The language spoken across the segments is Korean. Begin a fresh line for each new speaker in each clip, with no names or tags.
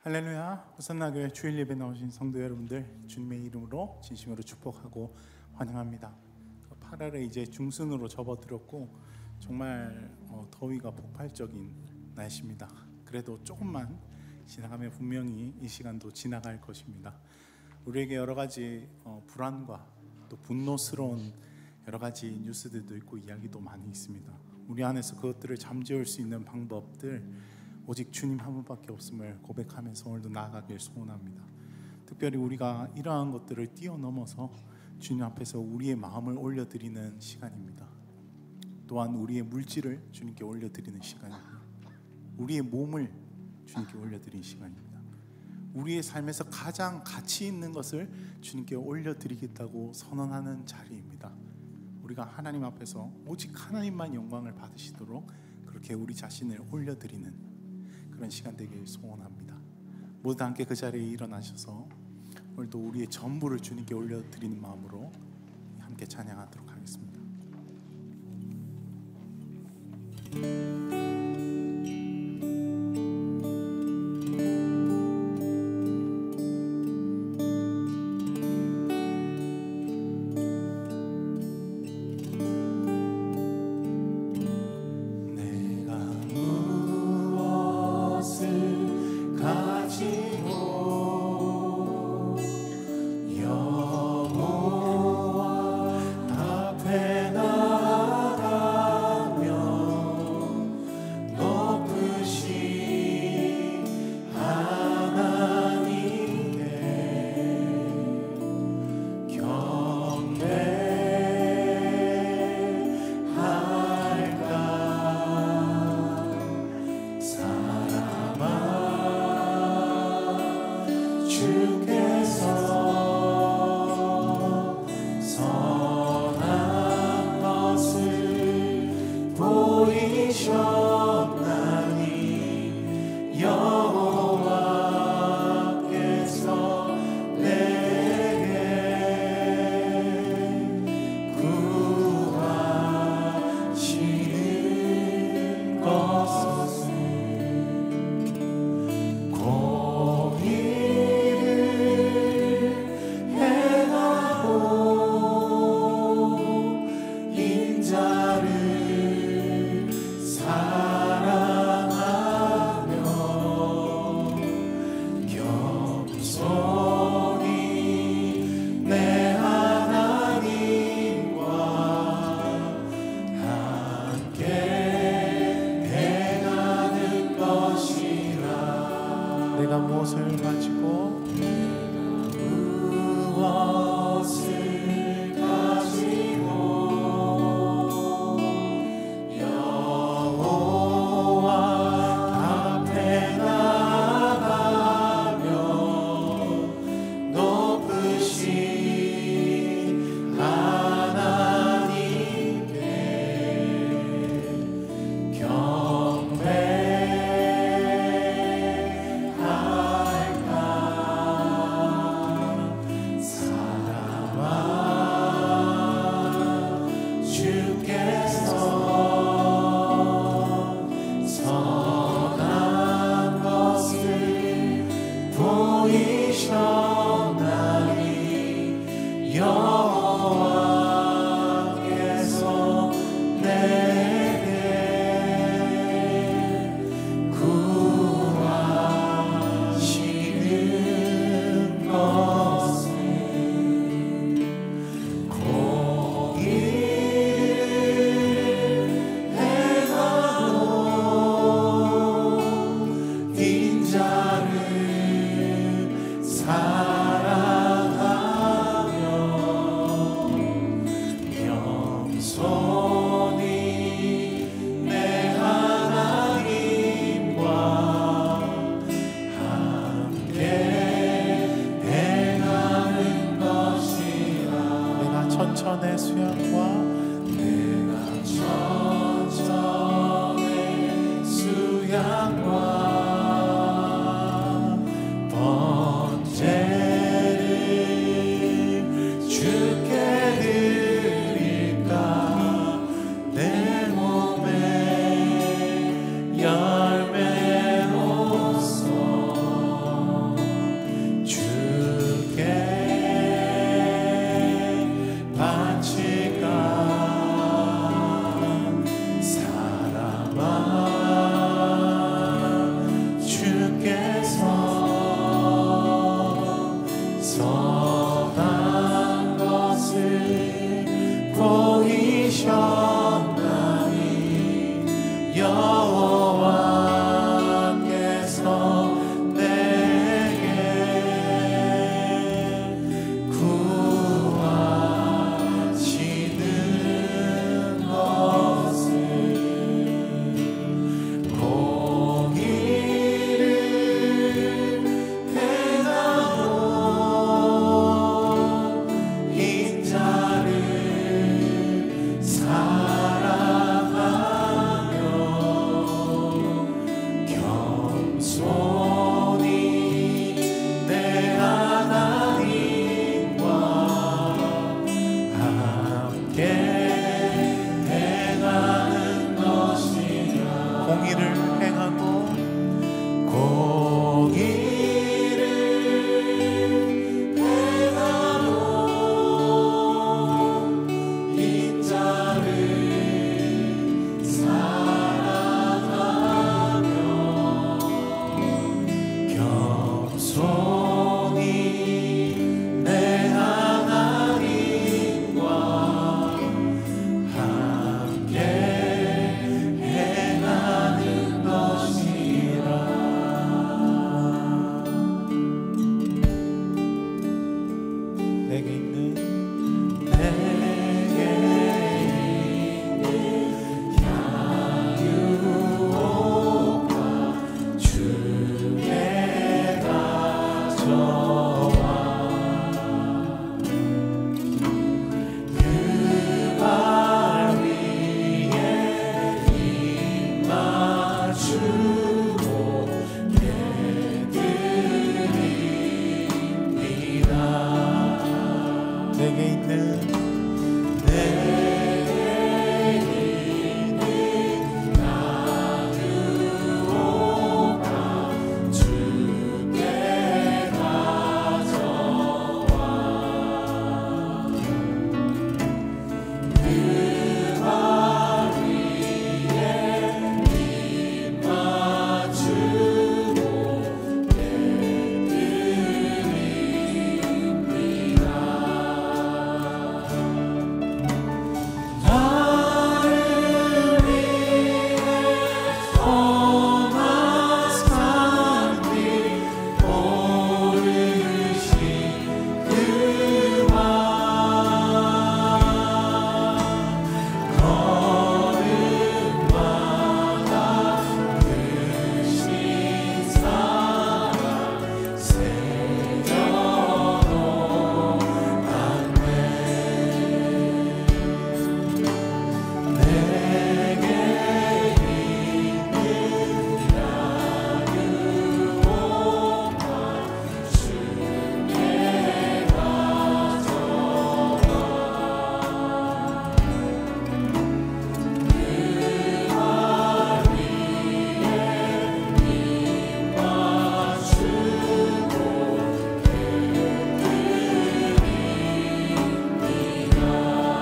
할렐루야. 호산나교회 주일 예배 나오신 성도 여러분들, 주님의 이름으로 진심으로 축복하고 환영합니다. 8월에 이제 중순으로 접어들었고 정말 더위가 폭발적인 날씨입니다. 그래도 조금만 지나가면 분명히 이 시간도 지나갈 것입니다. 우리에게 여러 가지 불안과 또 분노스러운 여러 가지 뉴스들도 있고 이야기도 많이 있습니다. 우리 안에서 그것들을 잠재울 수 있는 방법들 오직 주님 한 분밖에 없음을 고백하면서 오늘도 나아가길 소원합니다. 특별히 우리가 이러한 것들을 뛰어넘어서 주님 앞에서 우리의 마음을 올려드리는 시간입니다. 또한 우리의 물질을 주님께 올려드리는 시간입니다. 우리의 몸을 주님께 올려드리는 시간입니다. 우리의 삶에서 가장 가치 있는 것을 주님께 올려드리겠다고 선언하는 자리입니다. 우리가 하나님 앞에서 오직 하나님만 영광을 받으시도록 그렇게 우리 자신을 올려드리는 그런 시간 되길 소원합니다. 모두 다 함께 그 자리에 일어나셔서 오늘도 우리의 전부를 주님께 올려드리는 마음으로 함께 찬양하도록 하겠습니다. 내가 무엇을 가지고 천천의 수양과 번제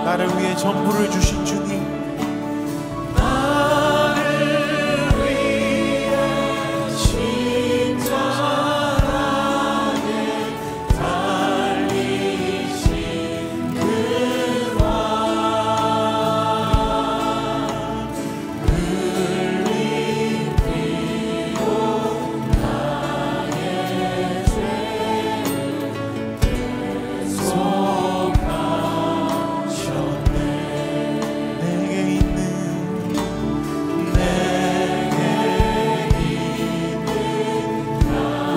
나를 위해 전부를 주신 주님,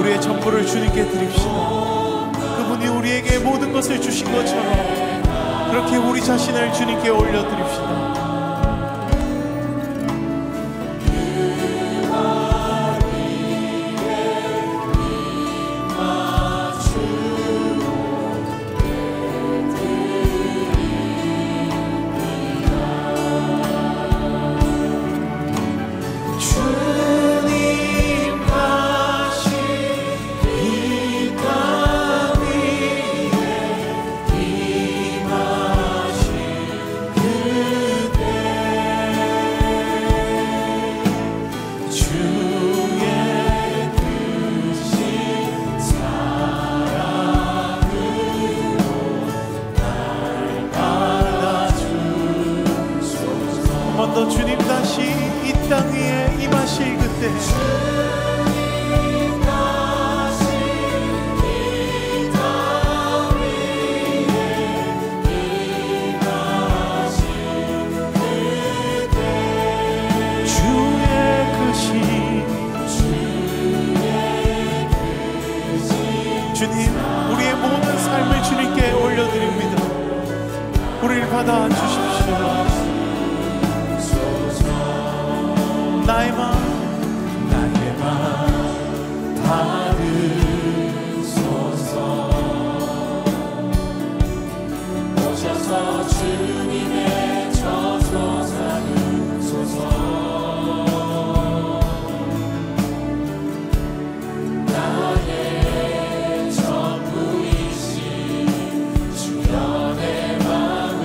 우리의 전부를 주님께 드립시다. 그분이 우리에게 모든 것을 주신 것처럼 그렇게 우리 자신을 주님께 올려드립시다. 더 주님 다시 이 땅 위에 임하실 그때 주의 주님, 우리의 모든 삶을 주님께 올려드립니다. 우리를 받아주십시오. 나의 마음 받으소서. 오셔서 주님의 저소 삼으소서. 나의 전부이신 주여 내 마음을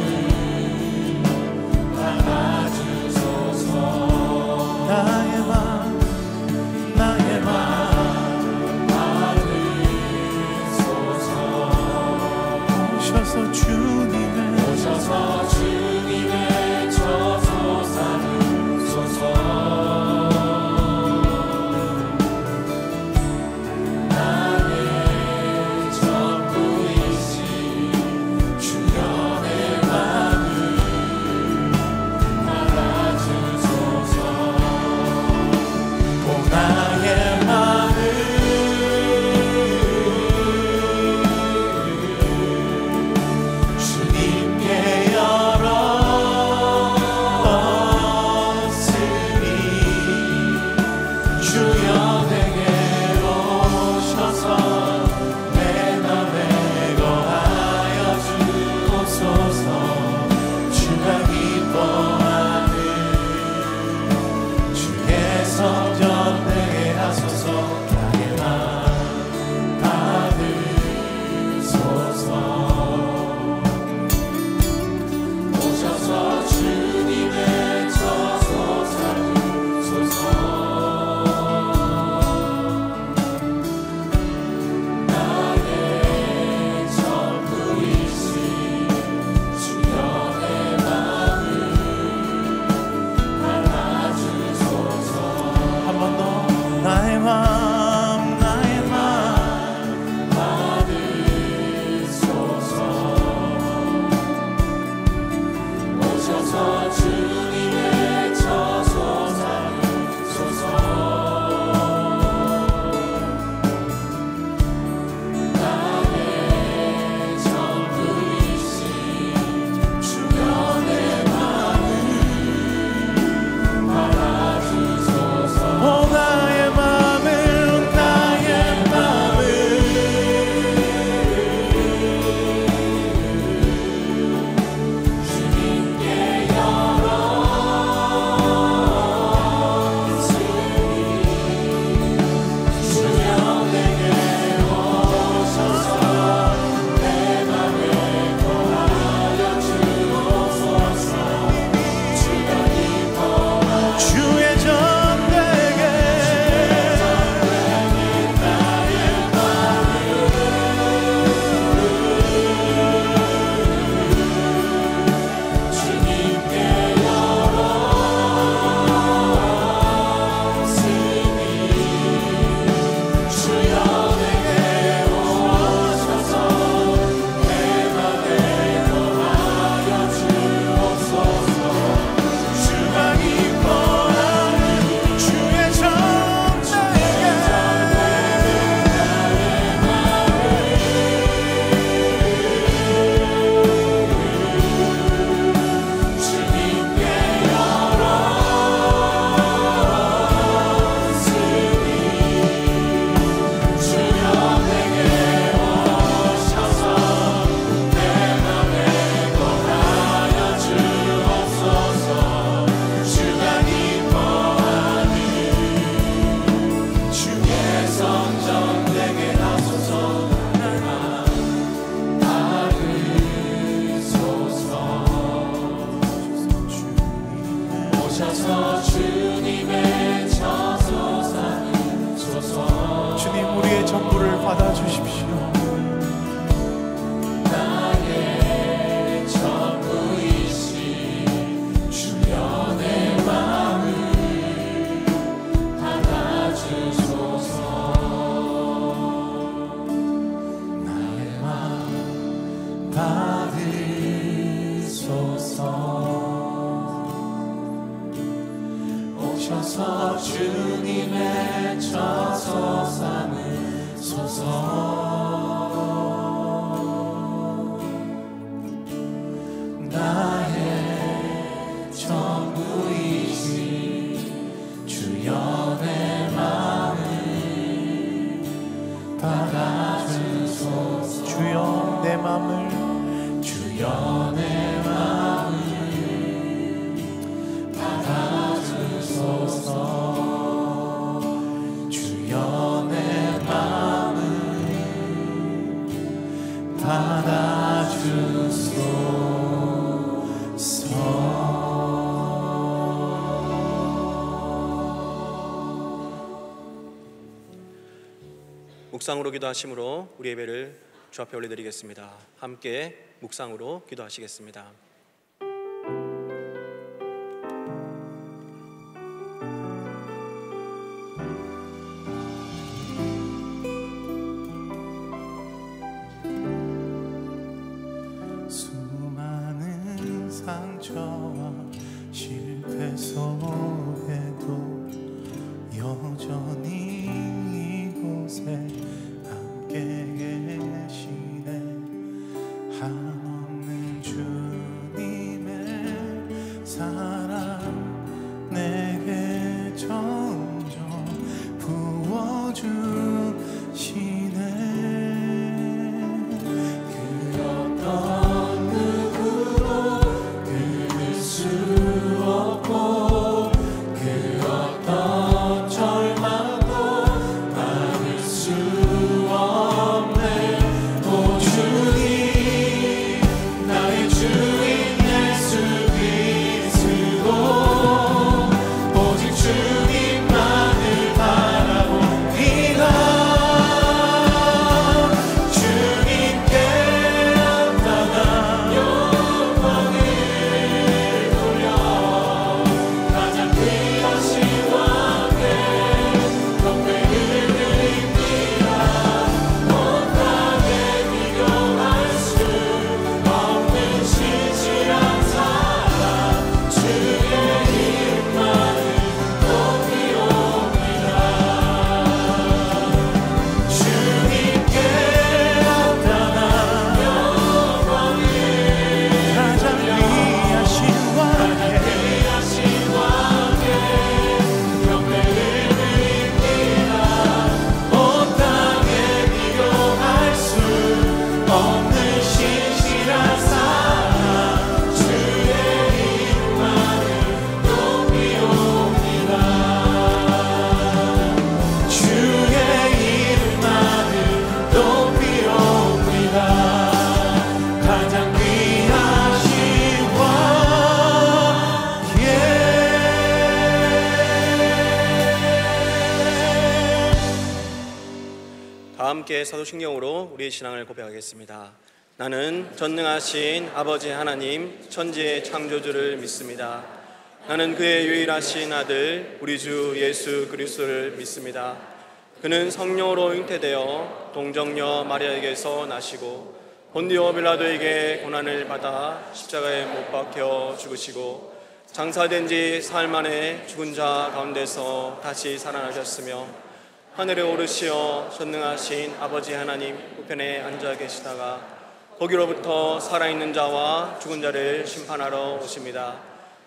하나님 우리의 전부를 받아주십시오.
나의 전부이신 주여 내 마음을 받아주소서. 나의 마음 받으소서. 오셔서 주님의 처소 삼으소서. 나의 전부이신 주여 내 마음을 받아주소서.
주여 내 마음을
주여 내 마음을 받아주소서. 주여 내 마음을 받아주소서.
묵상으로 기도하심으로 우리 예배를 주 앞에 올려드리겠습니다. 함께 묵상으로 기도하시겠습니다.
수많은 상처와 실패 속에도 여전히 이곳에 함께 계시네. 한없는 주님의 사랑 내게 점점 부어주시네. 그 어떤 누구도 끊을 수 없고 그 어떤 절망도 막을 수 없네. 오 주님 나의 주인 예수 그리스도 오직 주님만을 바라봅니다. 주님께 나가 영광을 돌려 가장 귀하신 왕께 경배를 드립니다. 온 땅에 비교할 수 없는 신실한 사랑 주의 이름만을 높이옵니다. 주님께 나타나 영광을 가장 귀하신 왕께 경배를 드립니다. 온 땅에 비교할 수 없는 신실한 사랑 주의 이름만을 높이옵니다. 주의 이름만을 높이옵니다. 가장 귀하신 왕께.
다 함께 사도신경으로 우리의 신앙을 고백하겠습니다. 나는 전능하신 아버지 하나님 천지의 창조주를 믿습니다. 나는 그의 유일하신 아들 우리 주 예수 그리스도를 믿습니다. 그는 성령으로 잉태되어 동정녀 마리아에게서 나시고 본디오 빌라도에게 고난을 받아 십자가에 못 박혀 죽으시고 장사된 지 사흘 만에 죽은 자 가운데서 다시 살아나셨으며 하늘에 오르시어 전능하신 아버지 하나님 우편에 앉아 계시다가 거기로부터 살아있는 자와 죽은 자를 심판하러 오십니다.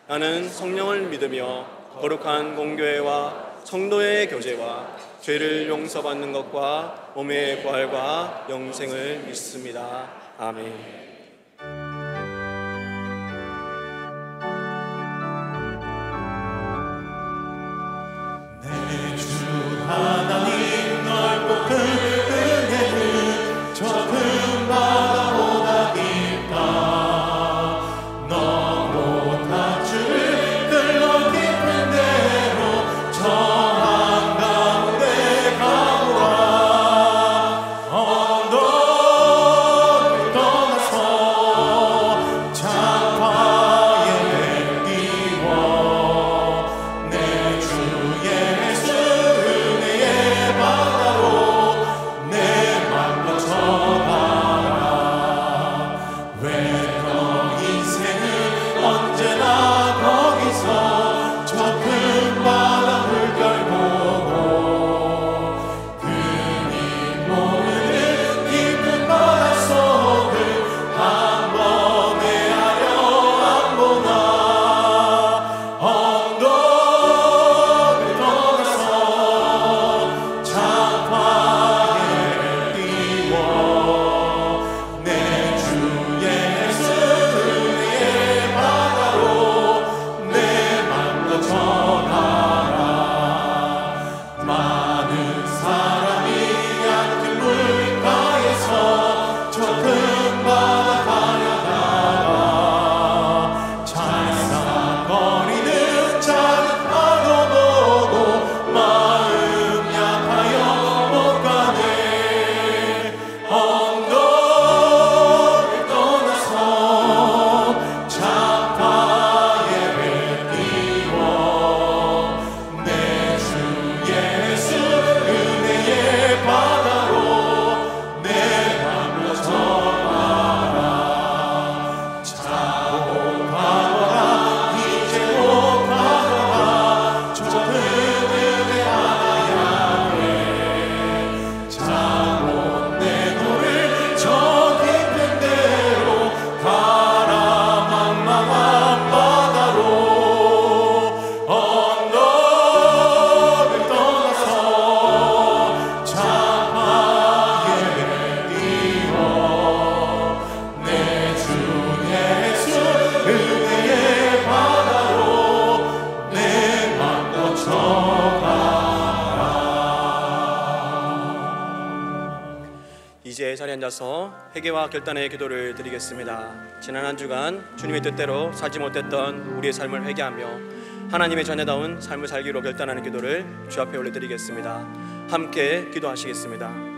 나는 성령을 믿으며 거룩한 공교회와 성도의 교제와 죄를 용서받는 것과 몸의 부활과 영생을 믿습니다. 아멘.
하나님 넓고 큰 은혜는 저 큰 바다보다 깊다. 너무 다 주를 흘러 깊은 대로 저 한가운데 가보라.
이제 자리에 앉아서 회개와 결단의 기도를 드리겠습니다. 지난 한 주간 주님의 뜻대로 살지 못했던 우리의 삶을 회개하며 하나님의 자녀다운 삶을 살기로 결단하는 기도를 주 앞에 올려드리겠습니다. 함께 기도하시겠습니다.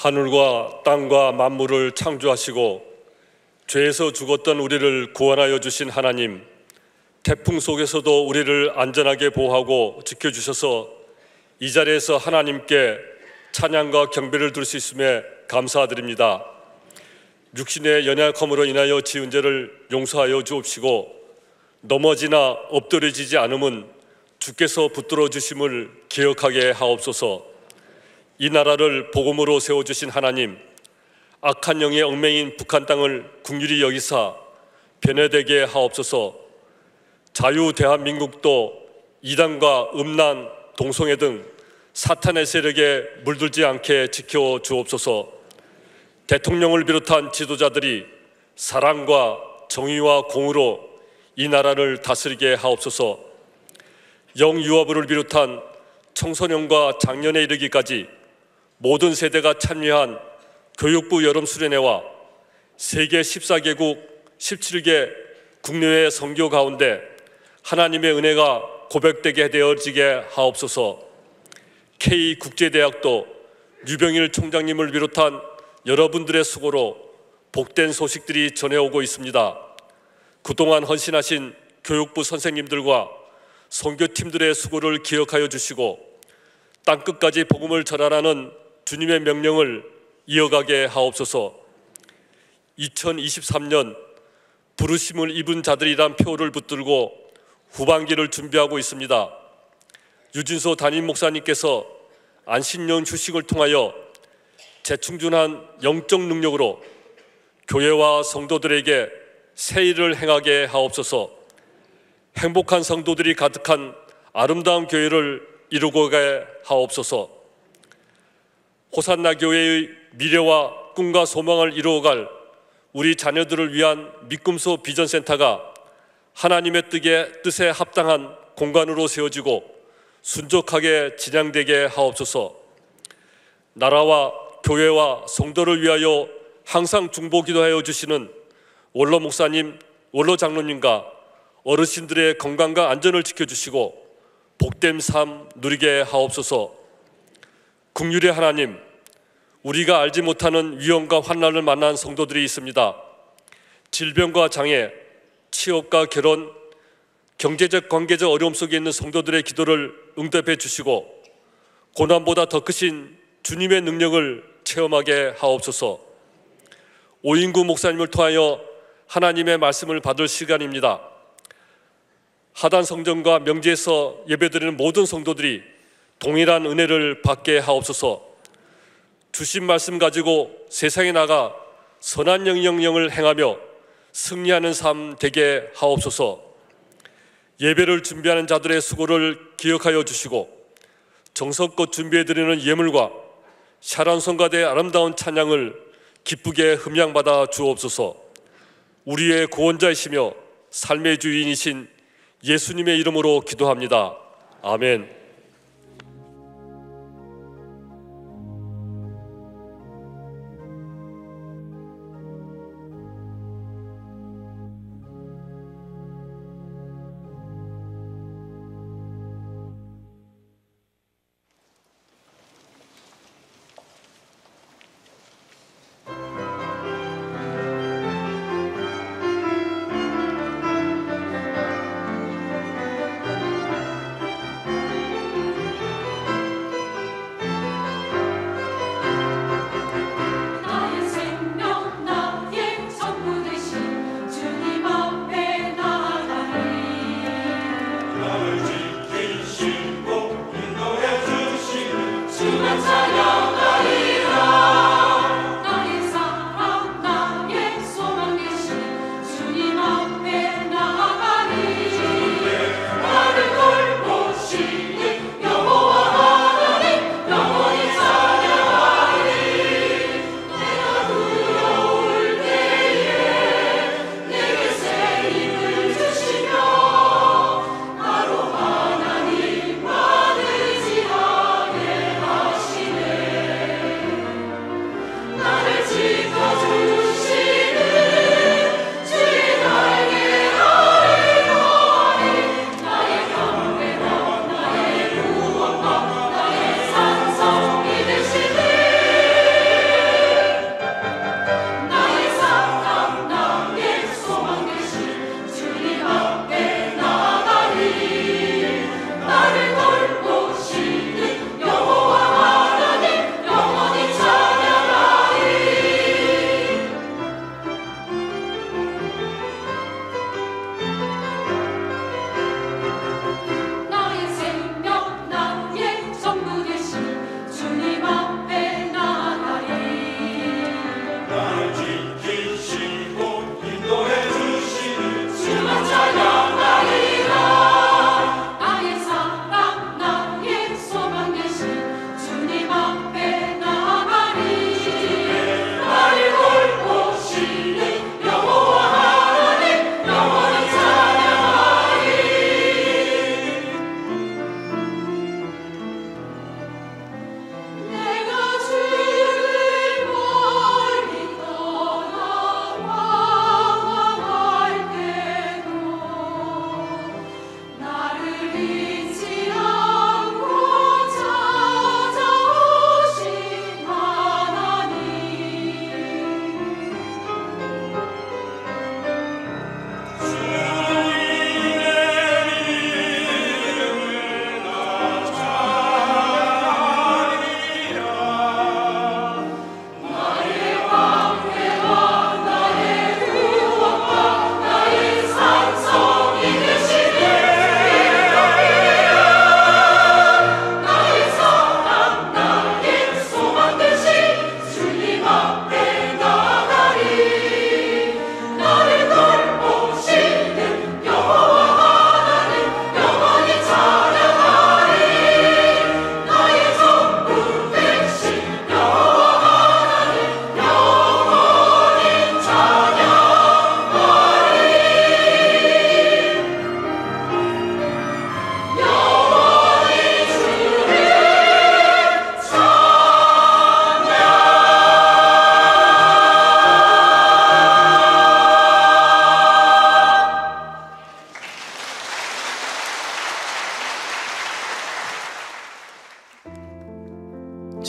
하늘과 땅과 만물을 창조하시고 죄에서 죽었던 우리를 구원하여 주신 하나님, 태풍 속에서도 우리를 안전하게 보호하고 지켜주셔서 이 자리에서 하나님께 찬양과 경배를 드릴 수 있음에 감사드립니다. 육신의 연약함으로 인하여 지은 죄를 용서하여 주옵시고 넘어지나 엎드려지지 않음은 주께서 붙들어 주심을 기억하게 하옵소서. 이 나라를 복음으로 세워주신 하나님, 악한 영의 얽매인 북한 땅을 긍휼히 여기사 변해되게 하옵소서. 자유 대한민국도 이단과 음란, 동성애 등 사탄의 세력에 물들지 않게 지켜 주옵소서. 대통령을 비롯한 지도자들이 사랑과 정의와 공의로 이 나라를 다스리게 하옵소서. 영유아부를 비롯한 청소년과 장년에 이르기까지 모든 세대가 참여한 교육부 여름수련회와 세계 14개국 17개 국내외 선교 가운데 하나님의 은혜가 고백되게 되어지게 하옵소서. K국제대학도 류병일 총장님을 비롯한 여러분들의 수고로 복된 소식들이 전해오고 있습니다. 그동안 헌신하신 교육부 선생님들과 선교팀들의 수고를 기억하여 주시고 땅끝까지 복음을 전하라는 주님의 명령을 이어가게 하옵소서. 2023년 부르심을 입은 자들이란 표를 붙들고 후반기를 준비하고 있습니다. 유진소 담임 목사님께서 안식년 휴식을 통하여 재충전한 영적 능력으로 교회와 성도들에게 새 일을 행하게 하옵소서. 행복한 성도들이 가득한 아름다운 교회를 이루고게 하옵소서. 호산나 교회의 미래와 꿈과 소망을 이루어갈 우리 자녀들을 위한 믿음소 비전센터가 하나님의 뜻에 합당한 공간으로 세워지고 순적하게 진행되게 하옵소서. 나라와 교회와 성도를 위하여 항상 중보기도하여 주시는 원로 목사님, 원로 장로님과 어르신들의 건강과 안전을 지켜주시고 복된 삶 누리게 하옵소서. 긍휼의 하나님, 우리가 알지 못하는 위험과 환난을 만난 성도들이 있습니다. 질병과 장애, 취업과 결혼, 경제적 관계적 어려움 속에 있는 성도들의 기도를 응답해 주시고 고난보다 더 크신 주님의 능력을 체험하게 하옵소서. 오인구 목사님을 통하여 하나님의 말씀을 받을 시간입니다. 하단 성전과 명제에서 예배드리는 모든 성도들이 동일한 은혜를 받게 하옵소서. 주신 말씀 가지고 세상에 나가 선한 영영을 행하며 승리하는 삶 되게 하옵소서. 예배를 준비하는 자들의 수고를 기억하여 주시고 정성껏 준비해드리는 예물과 샤란성가대의 아름다운 찬양을 기쁘게 흠양받아 주옵소서. 우리의 구원자이시며 삶의 주인이신 예수님의 이름으로 기도합니다. 아멘.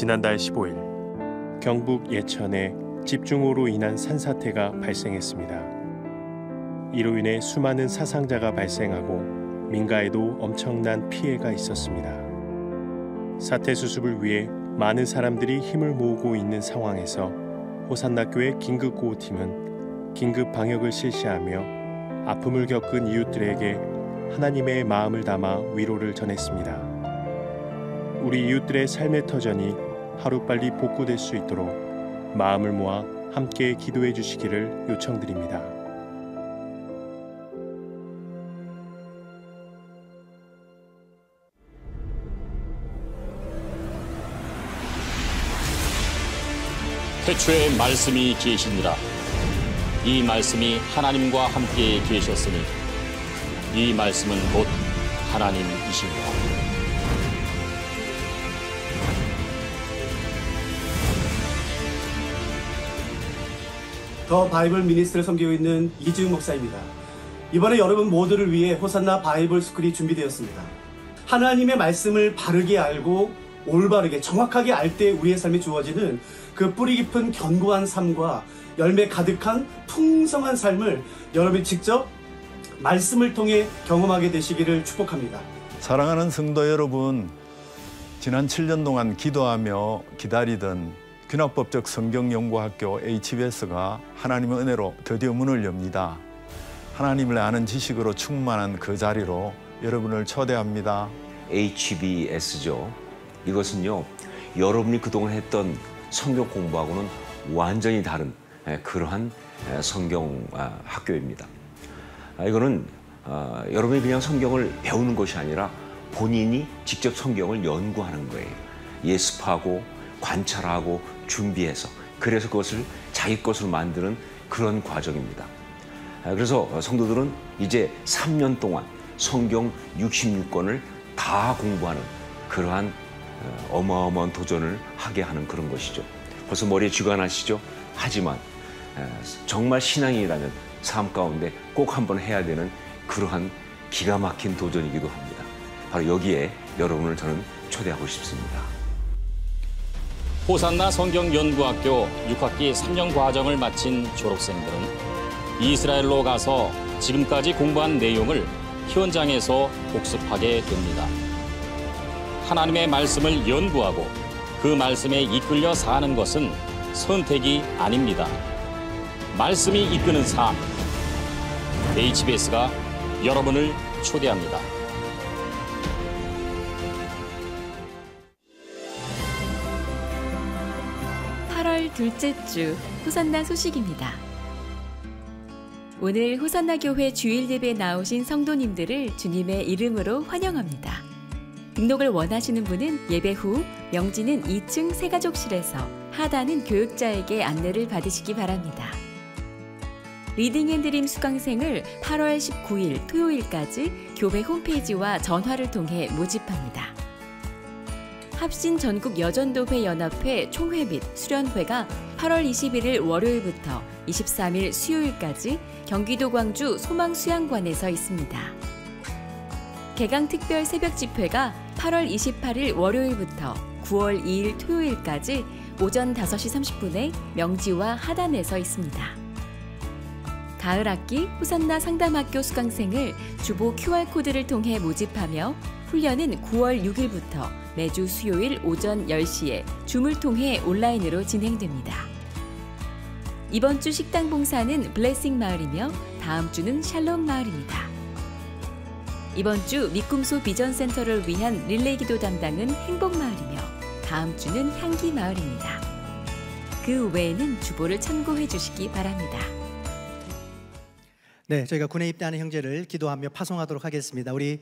지난달 15일 경북 예천에 집중호우로 인한 산사태가 발생했습니다. 이로 인해 수많은 사상자가 발생하고 민가에도 엄청난 피해가 있었습니다. 사태 수습을 위해 많은 사람들이 힘을 모으고 있는 상황에서 호산나교회 긴급구호팀은 긴급 방역을 실시하며 아픔을 겪은 이웃들에게 하나님의 마음을 담아 위로를 전했습니다. 우리 이웃들의 삶의 터전이 하루빨리 복구될 수 있도록 마음을 모아 함께 기도해 주시기를 요청드립니다.
태초에 말씀이 계시니라. 이 말씀이 하나님과 함께 계셨으니 이 말씀은 곧 하나님이시니라.
더 바이블 미니스트를 섬기고 있는 이지훈 목사입니다. 이번에 여러분 모두를 위해 호산나 바이블 스쿨이 준비되었습니다. 하나님의 말씀을 바르게 알고 올바르게 정확하게 알 때 우리의 삶에 주어지는 그 뿌리 깊은 견고한 삶과 열매 가득한 풍성한 삶을 여러분이 직접 말씀을 통해 경험하게 되시기를 축복합니다.
사랑하는 성도 여러분, 지난 7년 동안 기도하며 기다리던 귀납법적 성경연구학교 HBS가 하나님의 은혜로 드디어 문을 엽니다. 하나님을 아는 지식으로 충만한 그 자리로 여러분을 초대합니다.
HBS죠. 이것은요, 여러분이 그동안 했던 성경 공부하고는 완전히 다른 그러한 성경 학교입니다. 이거는 여러분이 그냥 성경을 배우는 것이 아니라 본인이 직접 성경을 연구하는 거예요. 예습하고 관찰하고 준비해서, 그래서 그것을 자기 것으로 만드는 그런 과정입니다. 그래서 성도들은 이제 3년 동안 성경 66권을 다 공부하는 그러한 어마어마한 도전을 하게 하는 그런 것이죠. 벌써 머리에 쥐가 나시죠? 하지만 정말 신앙인이라면 삶 가운데 꼭 한번 해야 되는 그러한 기가 막힌 도전이기도 합니다. 바로 여기에 여러분을 저는 초대하고 싶습니다.
호산나 성경연구학교 6학기 3년 과정을 마친 졸업생들은 이스라엘로 가서 지금까지 공부한 내용을 현장에서 복습하게 됩니다. 하나님의 말씀을 연구하고 그 말씀에 이끌려 사는 것은 선택이 아닙니다. 말씀이 이끄는 삶, HBS가 여러분을 초대합니다.
둘째 주 호산나 소식입니다. 오늘 호산나 교회 주일 예배에 나오신 성도님들을 주님의 이름으로 환영합니다. 등록을 원하시는 분은 예배 후 명지는 2층 새가족실에서, 하단은 교육자에게 안내를 받으시기 바랍니다. 리딩 앤 드림 수강생을 8월 19일 토요일까지 교회 홈페이지와 전화를 통해 모집합니다. 합신 전국 여전도회 연합회 총회 및 수련회가 8월 21일 월요일부터 23일 수요일까지 경기도 광주 소망수양관에서 있습니다. 개강 특별 새벽 집회가 8월 28일 월요일부터 9월 2일 토요일까지 오전 5시 30분에 명지와 하단에서 있습니다. 가을 학기 호산나 상담학교 수강생을 주보 QR코드를 통해 모집하며 훈련은 9월 6일부터 매주 수요일 오전 10시에 줌을 통해 온라인으로 진행됩니다. 이번 주 식당 봉사는 블레싱 마을이며 다음 주는 샬롬 마을입니다. 이번 주 미꿈소 비전센터를 위한 릴레이 기도 담당은 행복마을이며 다음 주는 향기 마을입니다. 그 외에는 주보를 참고해 주시기 바랍니다.
네, 저희가 군에 입대하는 형제를 기도하며 파송하도록 하겠습니다. 우리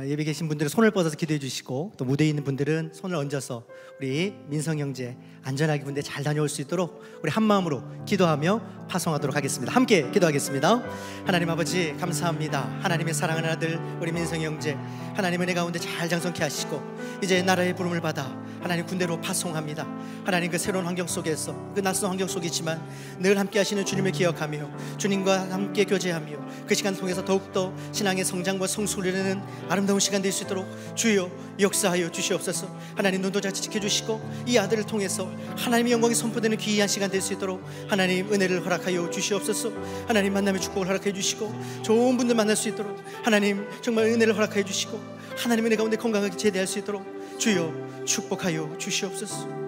예배 계신 분들은 손을 뻗어서 기도해 주시고, 또 무대에 있는 분들은 손을 얹어서 우리 민성 형제 안전하게 군대 잘 다녀올 수 있도록 우리 한 마음으로 기도하며 파송하도록 하겠습니다. 함께 기도하겠습니다. 하나님 아버지 감사합니다. 하나님의 사랑하는 아들 우리 민성이 형제 하나님 은혜 가운데 잘 장성케 하시고 이제 나라의 부름을 받아 하나님 군대로 파송합니다. 하나님 그 새로운 환경 속에서 그 낯선 환경 속이지만 늘 함께 하시는 주님을 기억하며 주님과 함께 교제하며 그 시간 통해서 더욱더 신앙의 성장과 성숙을 이루는 아름다운 시간 될 수 있도록 주여 역사하여 주시옵소서. 하나님 눈도 잘 지켜주시고 이 아들을 통해서 하나님의 영광이 선포되는 귀한 시간 될 수 있도록 하나님 은혜를 허락하여 주시옵소서. 하나님 만남의 축복을 허락해 주시고 좋은 분들 만날 수 있도록 하나님 정말 은혜를 허락해 주시고 하나님의 은혜 가운데 건강하게 제대할 수 있도록 주여 축복하여 주시옵소서.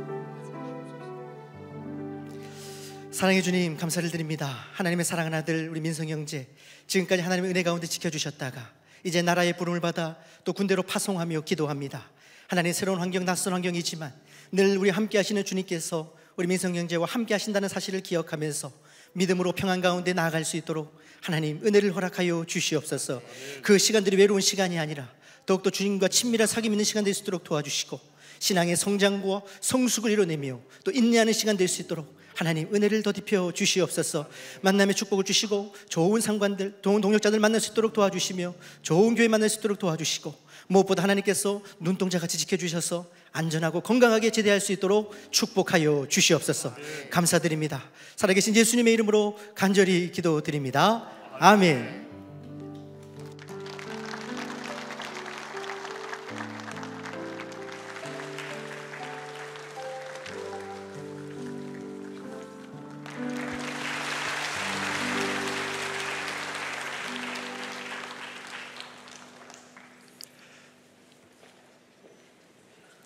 사랑해 주님 감사를 드립니다. 하나님의 사랑하는 아들 우리 민성이 형제 지금까지 하나님의 은혜 가운데 지켜주셨다가 이제 나라의 부름을 받아 또 군대로 파송하며 기도합니다. 하나님 새로운 환경 낯선 환경이지만 늘 우리 함께 하시는 주님께서 우리 민성이 형제와 함께 하신다는 사실을 기억하면서 믿음으로 평안 가운데 나아갈 수 있도록 하나님 은혜를 허락하여 주시옵소서. 그 시간들이 외로운 시간이 아니라 더욱더 주님과 친밀한 사귐 있는 시간 될 수 있도록 도와주시고 신앙의 성장과 성숙을 이뤄내며 또 인내하는 시간 될 수 있도록 하나님 은혜를 더딥혀 주시옵소서. 만남의 축복을 주시고 좋은 상관들, 좋은 동역자들 만날 수 있도록 도와주시며 좋은 교회 만날 수 있도록 도와주시고 무엇보다 하나님께서 눈동자같이 지켜주셔서 안전하고 건강하게 제대할 수 있도록 축복하여 주시옵소서. 감사드립니다. 살아계신 예수님의 이름으로 간절히 기도드립니다. 아멘.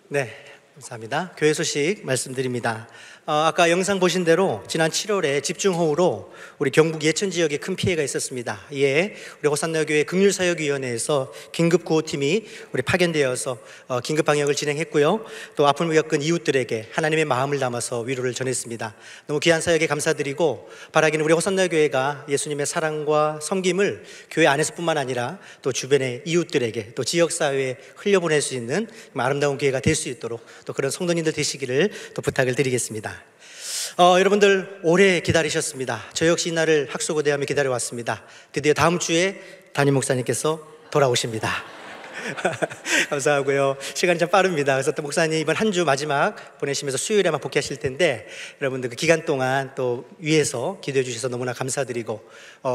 네, 감사합니다. 교회 소식 말씀드립니다. 아까 영상 보신 대로 지난 7월에 집중호우로 우리 경북 예천 지역에 큰 피해가 있었습니다. 이에 우리 호산나교회 긍휼사역위원회에서 긴급구호팀이 우리 파견되어서 긴급 방역을 진행했고요. 또 아픔을 겪은 이웃들에게 하나님의 마음을 담아서 위로를 전했습니다. 너무 귀한 사역에 감사드리고 바라기는 우리 호산나교회가 예수님의 사랑과 섬김을 교회 안에서뿐만 아니라 또 주변의 이웃들에게 또 지역사회에 흘려보낼 수 있는 아름다운 교회가 될 수 있도록 또 그런 성도님들 되시기를 또 부탁을 드리겠습니다. 여러분들 오래 기다리셨습니다. 저 역시 이날을 학수고대하며 기다려왔습니다. 드디어 다음 주에 담임 목사님께서 돌아오십니다. 감사하고요. 시간이 좀 빠릅니다. 그래서 또 목사님 이번 한 주 마지막 보내시면서 수요일에만 복귀하실 텐데 여러분들 그 기간 동안 또 위에서 기도해 주셔서 너무나 감사드리고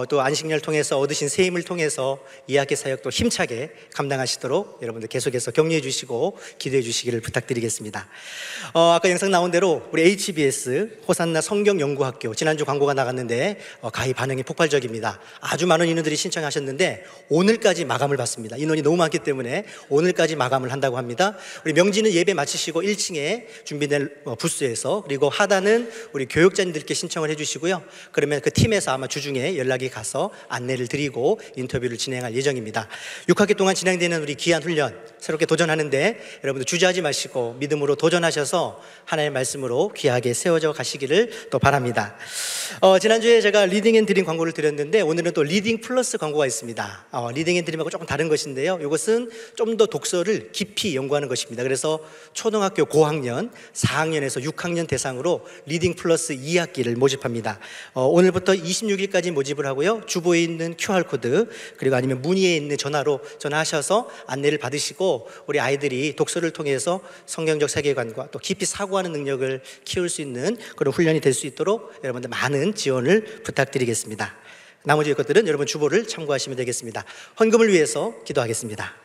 또 안식년을 통해서 얻으신 새 힘을 통해서 2학기 사역도 힘차게 감당하시도록 여러분들 계속해서 격려해 주시고 기도해 주시기를 부탁드리겠습니다. 아까 영상 나온 대로 우리 HBS 호산나 성경연구학교 지난주 광고가 나갔는데 가히 반응이 폭발적입니다. 아주 많은 인원들이 신청하셨는데 오늘까지 마감을 받습니다. 인원이 너무 많기 때문에 오늘까지 마감을 한다고 합니다. 우리 명지는 예배 마치시고 1층에 준비된 부스에서 그리고 하단은 우리 교육자님들께 신청을 해주시고요. 그러면 그 팀에서 아마 주중에 연락이 가서 안내를 드리고 인터뷰를 진행할 예정입니다. 6학기 동안 진행되는 우리 귀한 훈련 새롭게 도전하는데 여러분들 주저하지 마시고 믿음으로 도전하셔서 하나님의 말씀으로 귀하게 세워져 가시기를 또 바랍니다. 지난주에 제가 리딩 앤 드림 광고를 드렸는데 오늘은 또 리딩 플러스 광고가 있습니다. 리딩 앤 드림하고 조금 다른 것인데요. 이것은 좀 더 독서를 깊이 연구하는 것입니다. 그래서 초등학교 고학년, 4학년에서 6학년 대상으로 리딩 플러스 2학기를 모집합니다. 오늘부터 26일까지 모집을 하고요. 주보에 있는 QR코드 그리고 아니면 문의에 있는 전화로 전화하셔서 안내를 받으시고 우리 아이들이 독서를 통해서 성경적 세계관과 또 깊이 사고하는 능력을 키울 수 있는 그런 훈련이 될 수 있도록 여러분들 많은 지원을 부탁드리겠습니다. 나머지 것들은 여러분 주보를 참고하시면 되겠습니다. 헌금을 위해서 기도하겠습니다.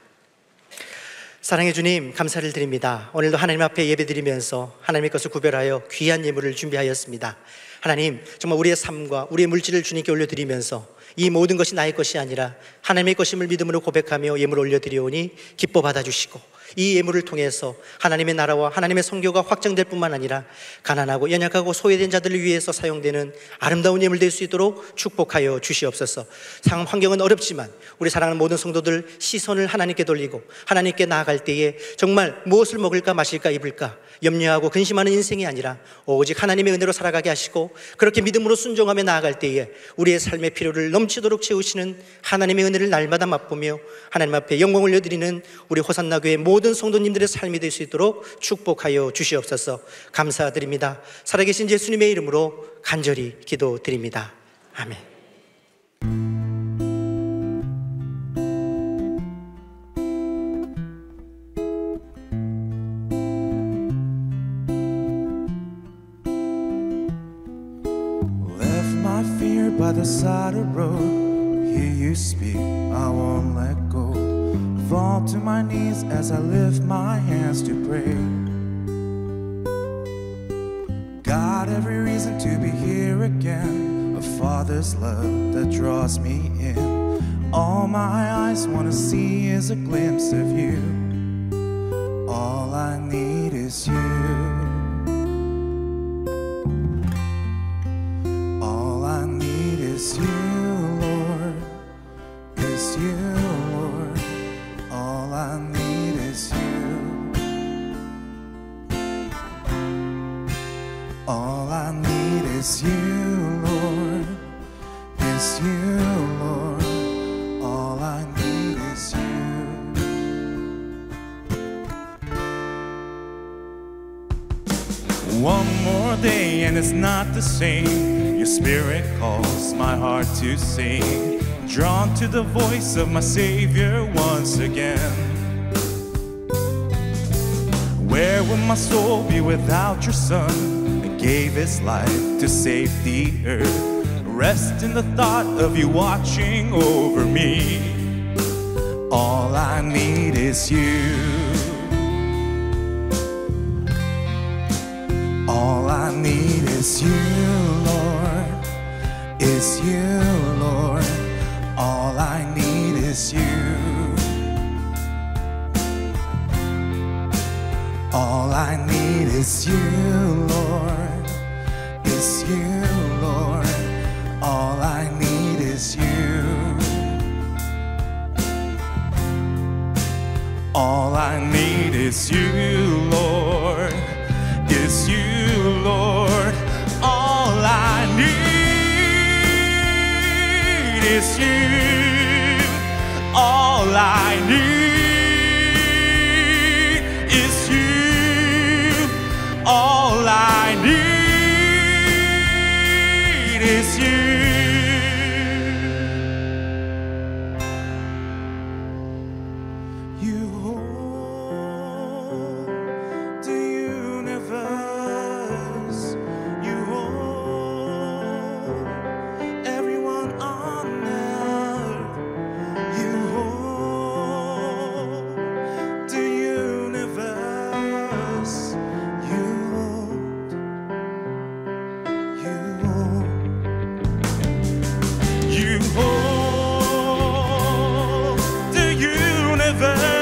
사랑해 주님 감사를 드립니다. 오늘도 하나님 앞에 예배드리면서 하나님의 것을 구별하여 귀한 예물을 준비하였습니다. 하나님 정말 우리의 삶과 우리의 물질을 주님께 올려드리면서 이 모든 것이 나의 것이 아니라 하나님의 것임을 믿음으로 고백하며 예물을 올려드리오니 기뻐 받아주시고 이 예물을 통해서 하나님의 나라와 하나님의 선교가 확장될 뿐만 아니라 가난하고 연약하고 소외된 자들을 위해서 사용되는 아름다운 예물 될 수 있도록 축복하여 주시옵소서. 상황 환경은 어렵지만 우리 사랑하는 모든 성도들 시선을 하나님께 돌리고 하나님께 나아갈 때에 정말 무엇을 먹을까 마실까 입을까 염려하고 근심하는 인생이 아니라 오직 하나님의 은혜로 살아가게 하시고 그렇게 믿음으로 순종하며 나아갈 때에 우리의 삶의 필요를 넘치도록 채우시는 하나님의 은혜를 날마다 맛보며 하나님 앞에 영광을 올려드리는 우리 호산나 교회 모든 모든 성도님들의 삶이 될 수 있도록 축복하여 주시옵소서. 감사드립니다. 살아계신 예수님의 이름으로 간절히 기도드립니다. 아멘.
Left my fear by the side of the road. Hear you speak, I won't let go. Fall to my knees as I lift my hands to pray. Got every reason to be here again. A father's love that draws me in. All my eyes want to see is a glimpse of you. All I need is you. All I need is you, Lord. Is you, Lord. All I need is you. All I need is you, Lord. Is you, Lord. All I need is you. One more day and it's not the same. Your spirit calls my heart to sing. Drawn to the voice of my Savior once again. Where would my soul be without your Son that gave his life to save the earth? Rest in the thought of you watching over me. All I need is you. All I need is you, Lord. Is you, Lord. All I need is you. All I need is you, Lord. Is you, Lord. All I need is you. All I need is you, Lord. Is you, Lord. All I need is you. All I need is you. All I need is you. You hold the universe. You hold everyone on earth. You hold the universe. You hold. You hold. You hold the universe.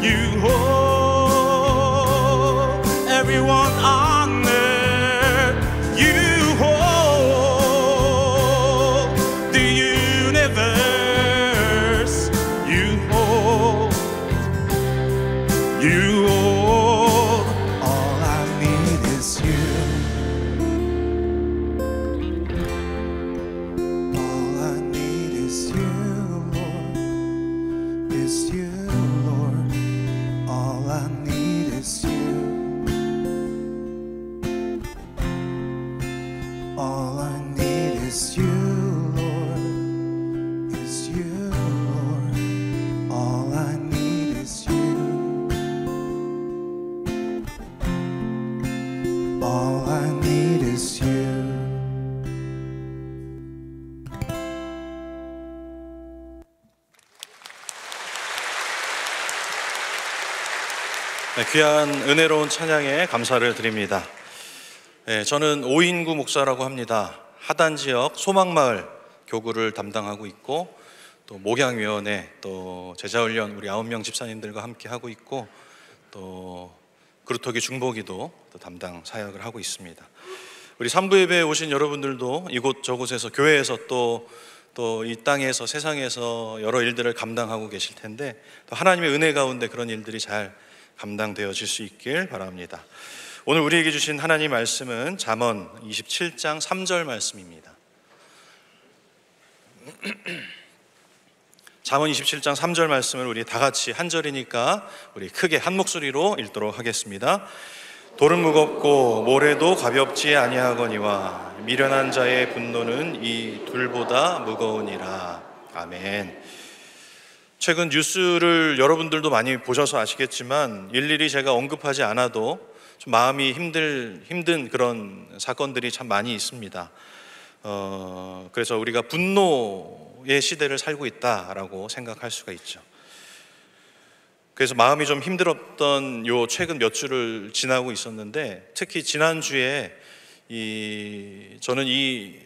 You hold everyone on earth. You hold the universe. You hold. You hold. All I need is you. All I need is you, Lord. Is you, Lord. All I need is you. All I need is you, Lord. Is you, Lord. All I need is you. All I need is you.
네, 귀한 은혜로운 찬양에 감사를 드립니다. 네, 저는 오인구 목사라고 합니다. 하단 지역 소망마을 교구를 담당하고 있고 또 목양위원회 또 제자훈련 우리 9명 집사님들과 함께 하고 있고 또 그루터기 중보기도 또 담당 사역을 하고 있습니다. 우리 삼부 예배에 오신 여러분들도 이곳 저곳에서 교회에서 또 이 땅에서 세상에서 여러 일들을 감당하고 계실 텐데 또 하나님의 은혜 가운데 그런 일들이 잘 감당되어질 수 있길 바랍니다. 오늘 우리에게 주신 하나님 말씀은 잠언 27장 3절 말씀입니다. 잠언 27장 3절 말씀을 우리 다 같이 한 절이니까 우리 크게 한 목소리로 읽도록 하겠습니다. 돌은 무겁고 모래도 가볍지 아니하거니와 미련한 자의 분노는 이 둘보다 무거우니라. 아멘. 최근 뉴스를 여러분들도 많이 보셔서 아시겠지만 일일이 제가 언급하지 않아도 좀 마음이 힘든 그런 사건들이 참 많이 있습니다. 그래서 우리가 분노의 시대를 살고 있다라고 생각할 수가 있죠. 그래서 마음이 좀 힘들었던 요 최근 몇 주를 지나고 있었는데, 특히 지난주에 저는 이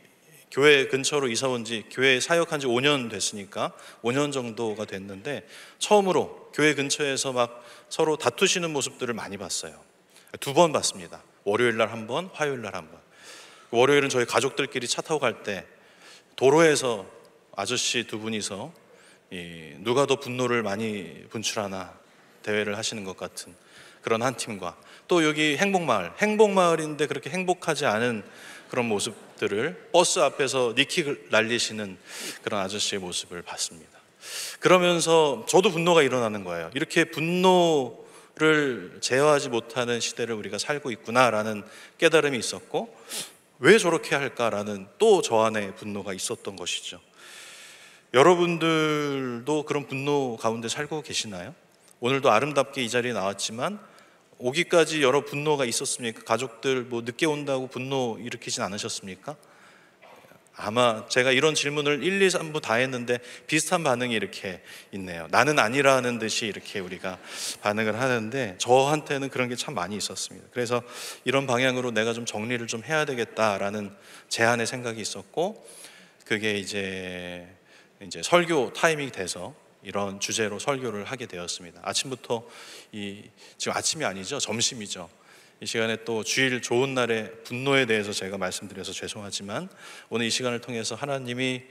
교회 근처로 이사 온 지, 교회 사역한 지 5년 됐으니까 5년 정도가 됐는데, 처음으로 교회 근처에서 막 서로 다투시는 모습들을 많이 봤어요. 2번 봤습니다. 월요일 날 한 번, 화요일 날 한 번. 월요일은 저희 가족들끼리 차 타고 갈 때 도로에서 아저씨 두 분이서 누가 더 분노를 많이 분출하나 대회를 하시는 것 같은 그런 한 팀과, 또 여기 행복마을인데 그렇게 행복하지 않은 그런 모습들을 버스 앞에서 니킥을 날리시는 그런 아저씨의 모습을 봤습니다. 그러면서 저도 분노가 일어나는 거예요. 이렇게 분노를 제어하지 못하는 시대를 우리가 살고 있구나라는 깨달음이 있었고, 왜 저렇게 할까라는 또 저 안에 분노가 있었던 것이죠. 여러분들도 그런 분노 가운데 살고 계시나요? 오늘도 아름답게 이 자리에 나왔지만 오기까지 여러 분노가 있었습니까? 가족들 늦게 온다고 분노 일으키진 않으셨습니까? 아마 제가 이런 질문을 1, 2, 3부 다 했는데 비슷한 반응이 이렇게 있네요. 나는 아니라는 듯이 이렇게 우리가 반응을 하는데, 저한테는 그런 게 참 많이 있었습니다. 그래서 이런 방향으로 내가 좀 정리를 좀 해야 되겠다라는 제 안의 생각이 있었고, 그게 이제 설교 타이밍이 돼서 이런 주제로 설교를 하게 되었습니다. 아침부터 지금 아침이 아니죠, 점심이죠. 이 시간에 또 주일 좋은 날에 분노에 대해서 제가 말씀드려서 죄송하지만, 오늘 이 시간을 통해서 하나님이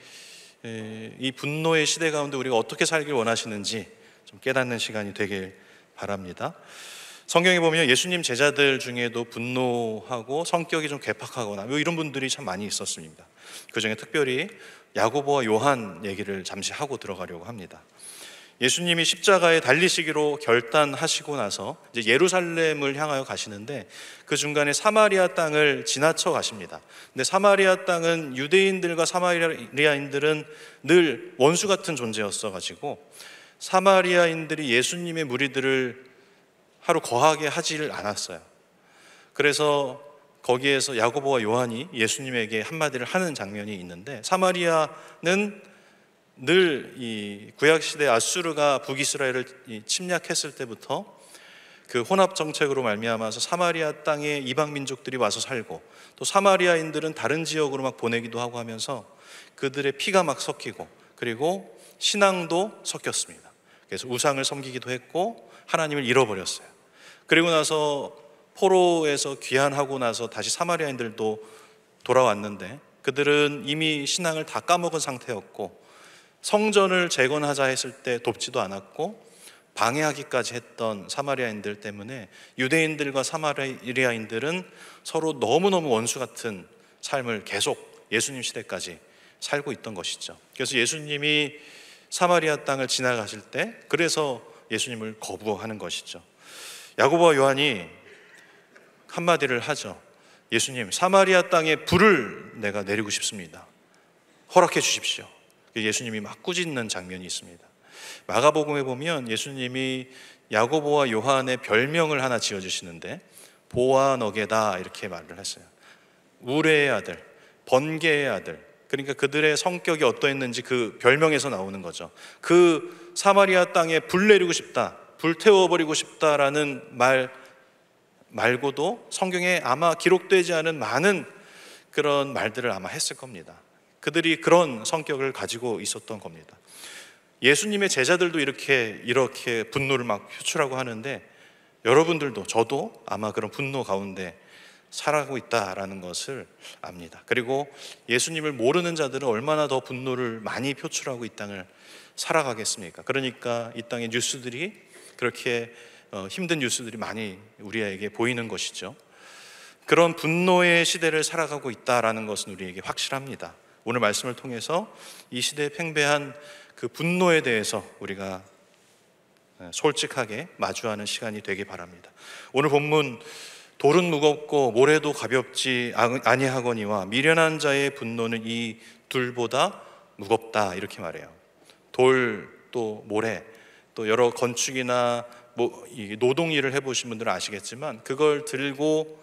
이 분노의 시대 가운데 우리가 어떻게 살길 원하시는지 좀 깨닫는 시간이 되길 바랍니다. 성경에 보면 예수님 제자들 중에도 분노하고 성격이 좀 괴팍하거나 이런 분들이 참 많이 있었습니다. 그 중에 특별히 야고보와 요한 얘기를 잠시 하고 들어가려고 합니다. 예수님이 십자가에 달리시기로 결단하시고 나서 이제 예루살렘을 향하여 가시는데, 그 중간에 사마리아 땅을 지나쳐 가십니다. 근데 사마리아 땅은 유대인들과 사마리아인들은 늘 원수 같은 존재였어 가지고 사마리아인들이 예수님의 무리들을 하루 거하게 하지를 않았어요. 그래서 거기에서 야고보와 요한이 예수님에게 한마디를 하는 장면이 있는데, 사마리아는 늘 이 구약시대 아수르가 북이스라엘을 침략했을 때부터 그 혼합 정책으로 말미암아서 사마리아 땅에 이방 민족들이 와서 살고, 또 사마리아인들은 다른 지역으로 막 보내기도 하고 하면서 그들의 피가 막 섞이고, 그리고 신앙도 섞였습니다. 그래서 우상을 섬기기도 했고 하나님을 잃어버렸어요. 그리고 나서 포로에서 귀환하고 나서 다시 사마리아인들도 돌아왔는데, 그들은 이미 신앙을 다 까먹은 상태였고, 성전을 재건하자 했을 때 돕지도 않았고 방해하기까지 했던 사마리아인들 때문에 유대인들과 사마리아인들은 서로 너무너무 원수 같은 삶을 계속 예수님 시대까지 살고 있던 것이죠. 그래서 예수님이 사마리아 땅을 지나가실 때 그래서 예수님을 거부하는 것이죠. 야고보와 요한이 한마디를 하죠. 예수님, 사마리아 땅에 불을 내가 내리고 싶습니다. 허락해 주십시오. 예수님이 막 꾸짖는 장면이 있습니다. 마가복음에 보면 예수님이 야고보와 요한의 별명을 하나 지어주시는데, 보아너게다 이렇게 말을 했어요. 우레의 아들, 번개의 아들. 그러니까 그들의 성격이 어떠했는지 그 별명에서 나오는 거죠. 그 사마리아 땅에 불 내리고 싶다, 불 태워버리고 싶다라는 말 말고도 성경에 아마 기록되지 않은 많은 그런 말들을 아마 했을 겁니다. 그들이 그런 성격을 가지고 있었던 겁니다. 예수님의 제자들도 이렇게 분노를 막 표출하고 하는데, 여러분들도 저도 아마 그런 분노 가운데 살아가고 있다라는 것을 압니다. 그리고 예수님을 모르는 자들은 얼마나 더 분노를 많이 표출하고 이 땅을 살아가겠습니까? 그러니까 이 땅의 뉴스들이 그렇게 힘든 뉴스들이 많이 우리에게 보이는 것이죠. 그런 분노의 시대를 살아가고 있다라는 것은 우리에게 확실합니다. 오늘 말씀을 통해서 이 시대에 팽배한 그 분노에 대해서 우리가 솔직하게 마주하는 시간이 되기 바랍니다. 오늘 본문 돌은 무겁고 모래도 가볍지 아니하거니와 미련한 자의 분노는 이 둘보다 무겁다, 이렇게 말해요. 돌, 또 모래, 또 여러 건축이나 노동 일을 해보신 분들은 아시겠지만 그걸 들고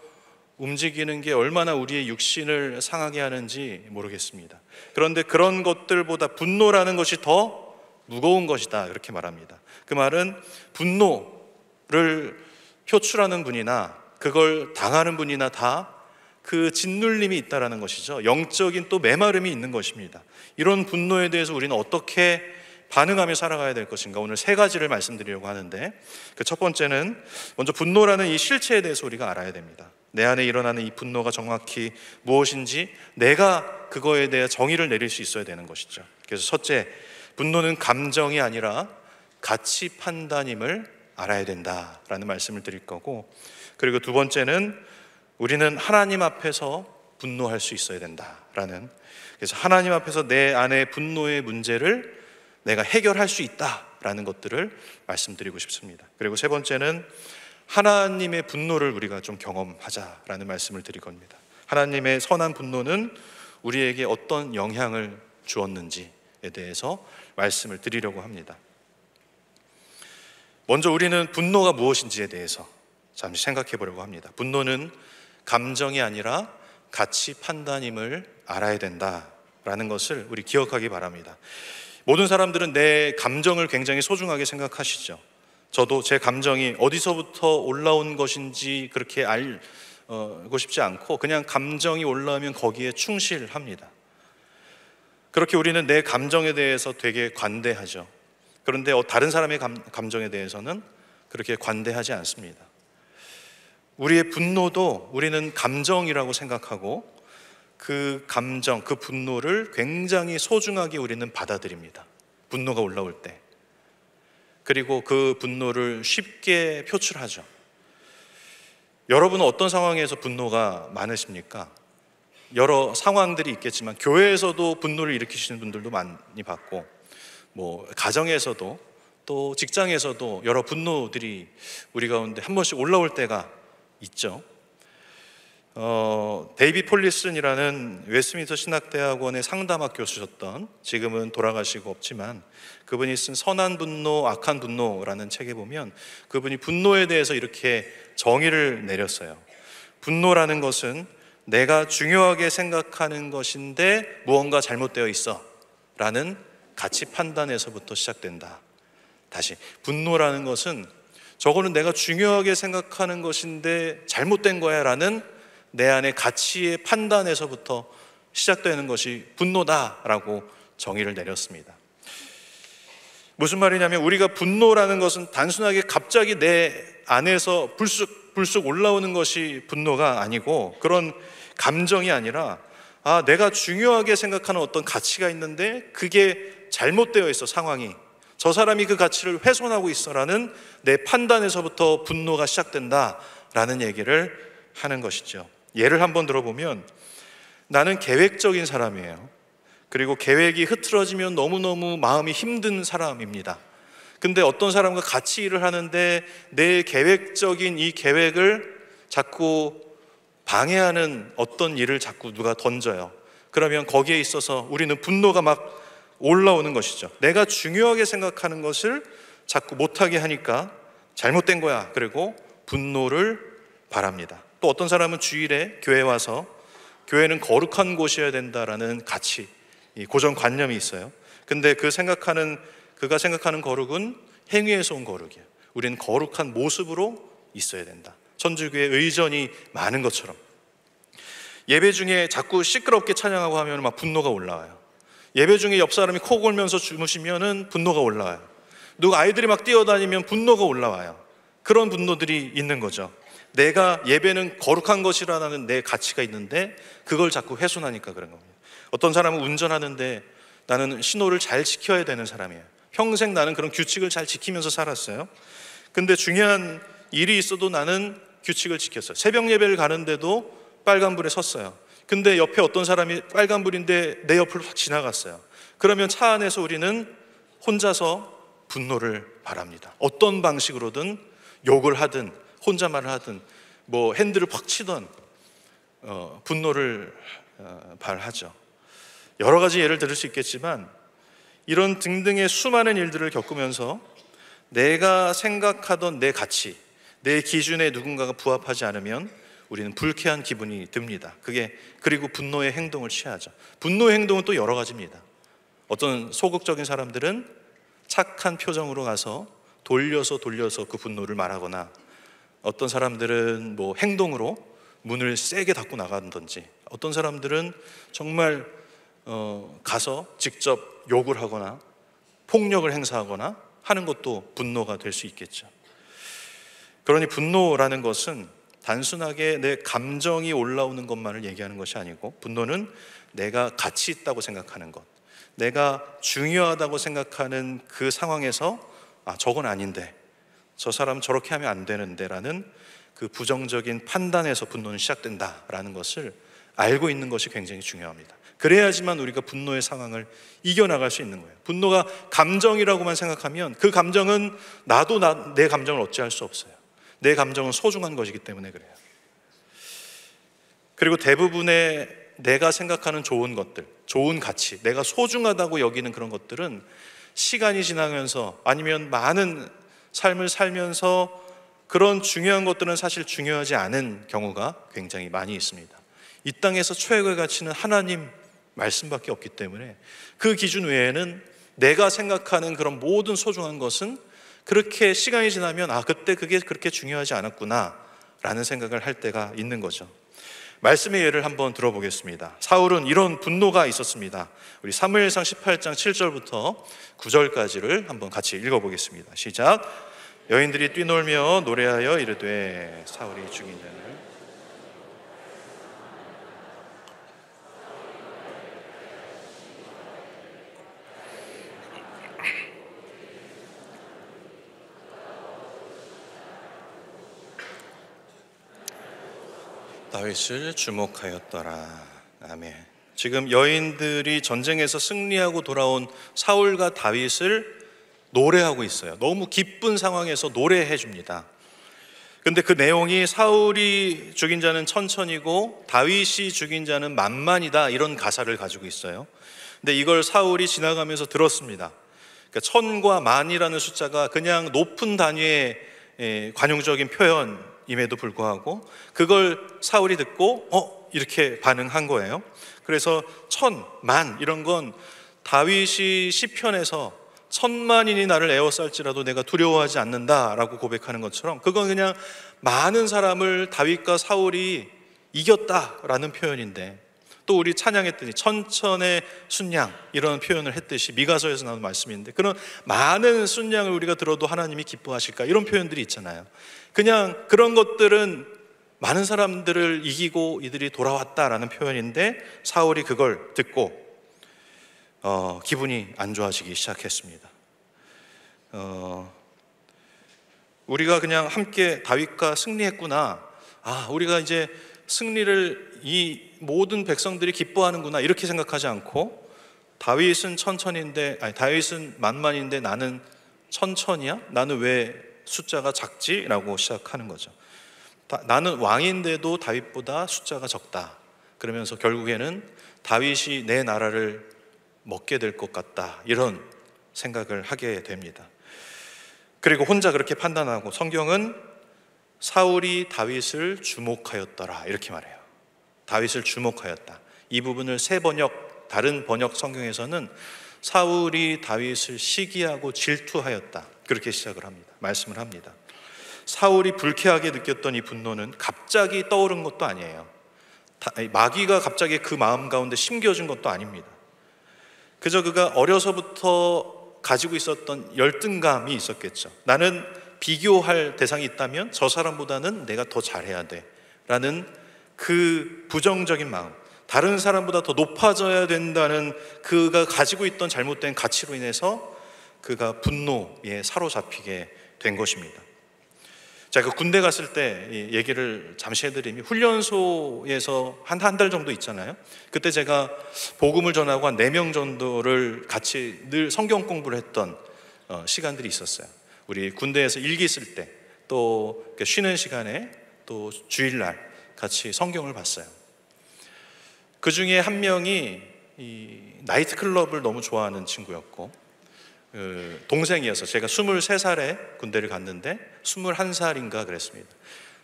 움직이는 게 얼마나 우리의 육신을 상하게 하는지 모르겠습니다. 그런데 그런 것들보다 분노라는 것이 더 무거운 것이다, 이렇게 말합니다. 그 말은 분노를 표출하는 분이나 그걸 당하는 분이나 다 그 짓눌림이 있다라는 것이죠. 영적인 또 메마름이 있는 것입니다. 이런 분노에 대해서 우리는 어떻게 반응하며 살아가야 될 것인가, 오늘 세 가지를 말씀드리려고 하는데, 그 첫 번째는 먼저 분노라는 이 실체에 대해서 우리가 알아야 됩니다. 내 안에 일어나는 이 분노가 정확히 무엇인지 내가 그거에 대해 정의를 내릴 수 있어야 되는 것이죠. 그래서 첫째, 분노는 감정이 아니라 가치 판단임을 알아야 된다라는 말씀을 드릴 거고, 그리고 두 번째는 우리는 하나님 앞에서 분노할 수 있어야 된다라는, 그래서 하나님 앞에서 내 안의 분노의 문제를 내가 해결할 수 있다라는 것들을 말씀드리고 싶습니다. 그리고 세 번째는 하나님의 분노를 우리가 좀 경험하자라는 말씀을 드릴 겁니다. 하나님의 선한 분노는 우리에게 어떤 영향을 주었는지에 대해서 말씀을 드리려고 합니다. 먼저 우리는 분노가 무엇인지에 대해서 잠시 생각해 보려고 합니다. 분노는 감정이 아니라 가치 판단임을 알아야 된다라는 것을 우리 기억하기 바랍니다. 모든 사람들은 내 감정을 굉장히 소중하게 생각하시죠. 저도 제 감정이 어디서부터 올라온 것인지 그렇게 알고 싶지 않고 그냥 감정이 올라오면 거기에 충실합니다. 그렇게 우리는 내 감정에 대해서 되게 관대하죠. 그런데 다른 사람의 감정에 대해서는 그렇게 관대하지 않습니다. 우리의 분노도 우리는 감정이라고 생각하고 그 감정, 그 분노를 굉장히 소중하게 우리는 받아들입니다. 분노가 올라올 때. 그리고 그 분노를 쉽게 표출하죠. 여러분은 어떤 상황에서 분노가 많으십니까? 여러 상황들이 있겠지만 교회에서도 분노를 일으키시는 분들도 많이 봤고, 가정에서도 또 직장에서도 여러 분노들이 우리 가운데 한 번씩 올라올 때가 있죠. 데이비 폴리슨이라는 웨스트민스터 신학대학원의 상담학 교수셨던, 지금은 돌아가시고 없지만 그분이 쓴 선한 분노, 악한 분노라는 책에 보면 그분이 분노에 대해서 이렇게 정의를 내렸어요. 분노라는 것은 내가 중요하게 생각하는 것인데 무언가 잘못되어 있어 라는 가치 판단에서부터 시작된다. 다시, 분노라는 것은 저거는 내가 중요하게 생각하는 것인데 잘못된 거야 라는 내 안의 가치의 판단에서부터 시작되는 것이 분노다라고 정의를 내렸습니다. 무슨 말이냐면 우리가 분노라는 것은 단순하게 갑자기 내 안에서 불쑥 올라오는 것이 분노가 아니고, 그런 감정이 아니라 내가 중요하게 생각하는 어떤 가치가 있는데 그게 잘못되어 있어, 상황이. 저 사람이 그 가치를 훼손하고 있어라는 내 판단에서부터 분노가 시작된다라는 얘기를 하는 것이죠. 예를 한번 들어보면, 나는 계획적인 사람이에요. 그리고 계획이 흐트러지면 너무너무 마음이 힘든 사람입니다. 근데 어떤 사람과 같이 일을 하는데 내 계획적인 이 계획을 자꾸 방해하는 어떤 일을 자꾸 누가 던져요. 그러면 거기에 있어서 우리는 분노가 막 올라오는 것이죠. 내가 중요하게 생각하는 것을 자꾸 못하게 하니까 잘못된 거야. 그리고 분노를 발합니다. 또 어떤 사람은 주일에 교회 와서 교회는 거룩한 곳이어야 된다라는 가치, 이 고정관념이 있어요. 근데 그가 생각하는 거룩은 행위에서 온 거룩이에요. 우리는 거룩한 모습으로 있어야 된다. 천주교의 의전이 많은 것처럼. 예배 중에 자꾸 시끄럽게 찬양하고 하면 막 분노가 올라와요. 예배 중에 옆 사람이 코 골면서 주무시면은 분노가 올라와요. 누가 아이들이 막 뛰어다니면 분노가 올라와요. 그런 분노들이 있는 거죠. 내가 예배는 거룩한 것이라는 내 가치가 있는데 그걸 자꾸 훼손하니까 그런 겁니다. 어떤 사람은 운전하는데 나는 신호를 잘 지켜야 되는 사람이에요. 평생 나는 그런 규칙을 잘 지키면서 살았어요. 근데 중요한 일이 있어도 나는 규칙을 지켰어요. 새벽 예배를 가는데도 빨간불에 섰어요. 근데 옆에 어떤 사람이 빨간불인데 내 옆을 확 지나갔어요. 그러면 차 안에서 우리는 혼자서 분노를 발합니다. 어떤 방식으로든 욕을 하든 혼잣말을 하든 뭐 핸들을 팍 치던 분노를 발하죠. 여러 가지 예를 들을 수 있겠지만 이런 등등의 수많은 일들을 겪으면서 내가 생각하던 내 가치, 내 기준에 누군가가 부합하지 않으면 우리는 불쾌한 기분이 듭니다. 그리고 분노의 행동을 취하죠. 분노의 행동은 또 여러 가지입니다. 어떤 소극적인 사람들은 착한 표정으로 가서 돌려서 그 분노를 말하거나, 어떤 사람들은 뭐 행동으로 문을 세게 닫고 나간다든지, 어떤 사람들은 정말 가서 직접 욕을 하거나 폭력을 행사하거나 하는 것도 분노가 될 수 있겠죠. 그러니 분노라는 것은 단순하게 내 감정이 올라오는 것만을 얘기하는 것이 아니고, 분노는 내가 가치 있다고 생각하는 것, 내가 중요하다고 생각하는 그 상황에서 저건 아닌데, 저 사람 저렇게 하면 안 되는데 라는 그 부정적인 판단에서 분노는 시작된다라는 것을 알고 있는 것이 굉장히 중요합니다. 그래야지만 우리가 분노의 상황을 이겨나갈 수 있는 거예요. 분노가 감정이라고만 생각하면 그 감정은 나도 내 감정을 어찌할 수 없어요. 내 감정은 소중한 것이기 때문에 그래요. 그리고 대부분의 내가 생각하는 좋은 것들, 좋은 가치, 내가 소중하다고 여기는 그런 것들은 시간이 지나면서 아니면 많은 삶을 살면서 그런 중요한 것들은 사실 중요하지 않은 경우가 굉장히 많이 있습니다. 이 땅에서 최고의 가치는 하나님 말씀밖에 없기 때문에 그 기준 외에는 내가 생각하는 그런 모든 소중한 것은 그렇게 시간이 지나면 그때 그게 그렇게 중요하지 않았구나 라는 생각을 할 때가 있는 거죠. 말씀의 예를 한번 들어보겠습니다. 사울은 이런 분노가 있었습니다. 우리 사무엘상 18장 7절부터 9절까지를 한번 같이 읽어보겠습니다. 시작. 여인들이 뛰놀며 노래하여 이르되 사울이 죽인 자는 다윗을 주목하였더라. 아멘. 지금 여인들이 전쟁에서 승리하고 돌아온 사울과 다윗을 노래하고 있어요. 너무 기쁜 상황에서 노래해 줍니다. 근데 그 내용이 사울이 죽인 자는 천천이고 다윗이 죽인 자는 만만이다, 이런 가사를 가지고 있어요. 근데 이걸 사울이 지나가면서 들었습니다. 그러니까 천과 만이라는 숫자가 그냥 높은 단위의 관용적인 표현임에도 불구하고 그걸 사울이 듣고 이렇게 반응한 거예요. 그래서 천, 만 이런 건 다윗이 시편에서 천만인이 나를 에워쌀지라도 내가 두려워하지 않는다라고 고백하는 것처럼, 그건 그냥 많은 사람을 다윗과 사울이 이겼다라는 표현인데, 또 우리 찬양했더니 천천의 순양 이런 표현을 했듯이 미가서에서 나온 말씀인데, 그런 많은 순양을 우리가 들어도 하나님이 기뻐하실까, 이런 표현들이 있잖아요. 그냥 그런 것들은 많은 사람들을 이기고 이들이 돌아왔다라는 표현인데, 사울이 그걸 듣고 기분이 안 좋아지기 시작했습니다. 우리가 그냥 함께 다윗과 승리했구나, 우리가 이제 승리를 이 모든 백성들이 기뻐하는구나, 이렇게 생각하지 않고, 다윗은 다윗은 만만인데 나는 천천이야? 나는 왜 숫자가 작지? 라고 시작하는 거죠. 나는 왕인데도 다윗보다 숫자가 적다. 그러면서 결국에는 다윗이 내 나라를 먹게 될 것 같다, 이런 생각을 하게 됩니다. 그리고 혼자 그렇게 판단하고, 성경은 사울이 다윗을 주목하였더라 이렇게 말해요. 다윗을 주목하였다. 이 부분을 다른 번역 성경에서는 사울이 다윗을 시기하고 질투하였다, 그렇게 시작을 합니다. 말씀을 합니다. 사울이 불쾌하게 느꼈던 이 분노는 갑자기 떠오른 것도 아니에요. 마귀가 갑자기 그 마음 가운데 심겨준 것도 아닙니다. 그저 그가 어려서부터 가지고 있었던 열등감이 있었겠죠. 나는 비교할 대상이 있다면 저 사람보다는 내가 더 잘해야 돼 라는 그 부정적인 마음, 다른 사람보다 더 높아져야 된다는 그가 가지고 있던 잘못된 가치로 인해서 그가 분노에 사로잡히게 된 것입니다. 제가 군대 갔을 때 얘기를 잠시 해드리면, 훈련소에서 한 달 정도 있잖아요. 그때 제가 복음을 전하고 한 4명 정도를 같이 늘 성경 공부를 했던 시간들이 있었어요. 우리 군대에서 일기 쓸 때, 또 쉬는 시간에, 또 주일날 같이 성경을 봤어요. 그 중에 한 명이 이 나이트클럽을 너무 좋아하는 친구였고, 동생이어서, 제가 23살에 군대를 갔는데 21살인가 그랬습니다.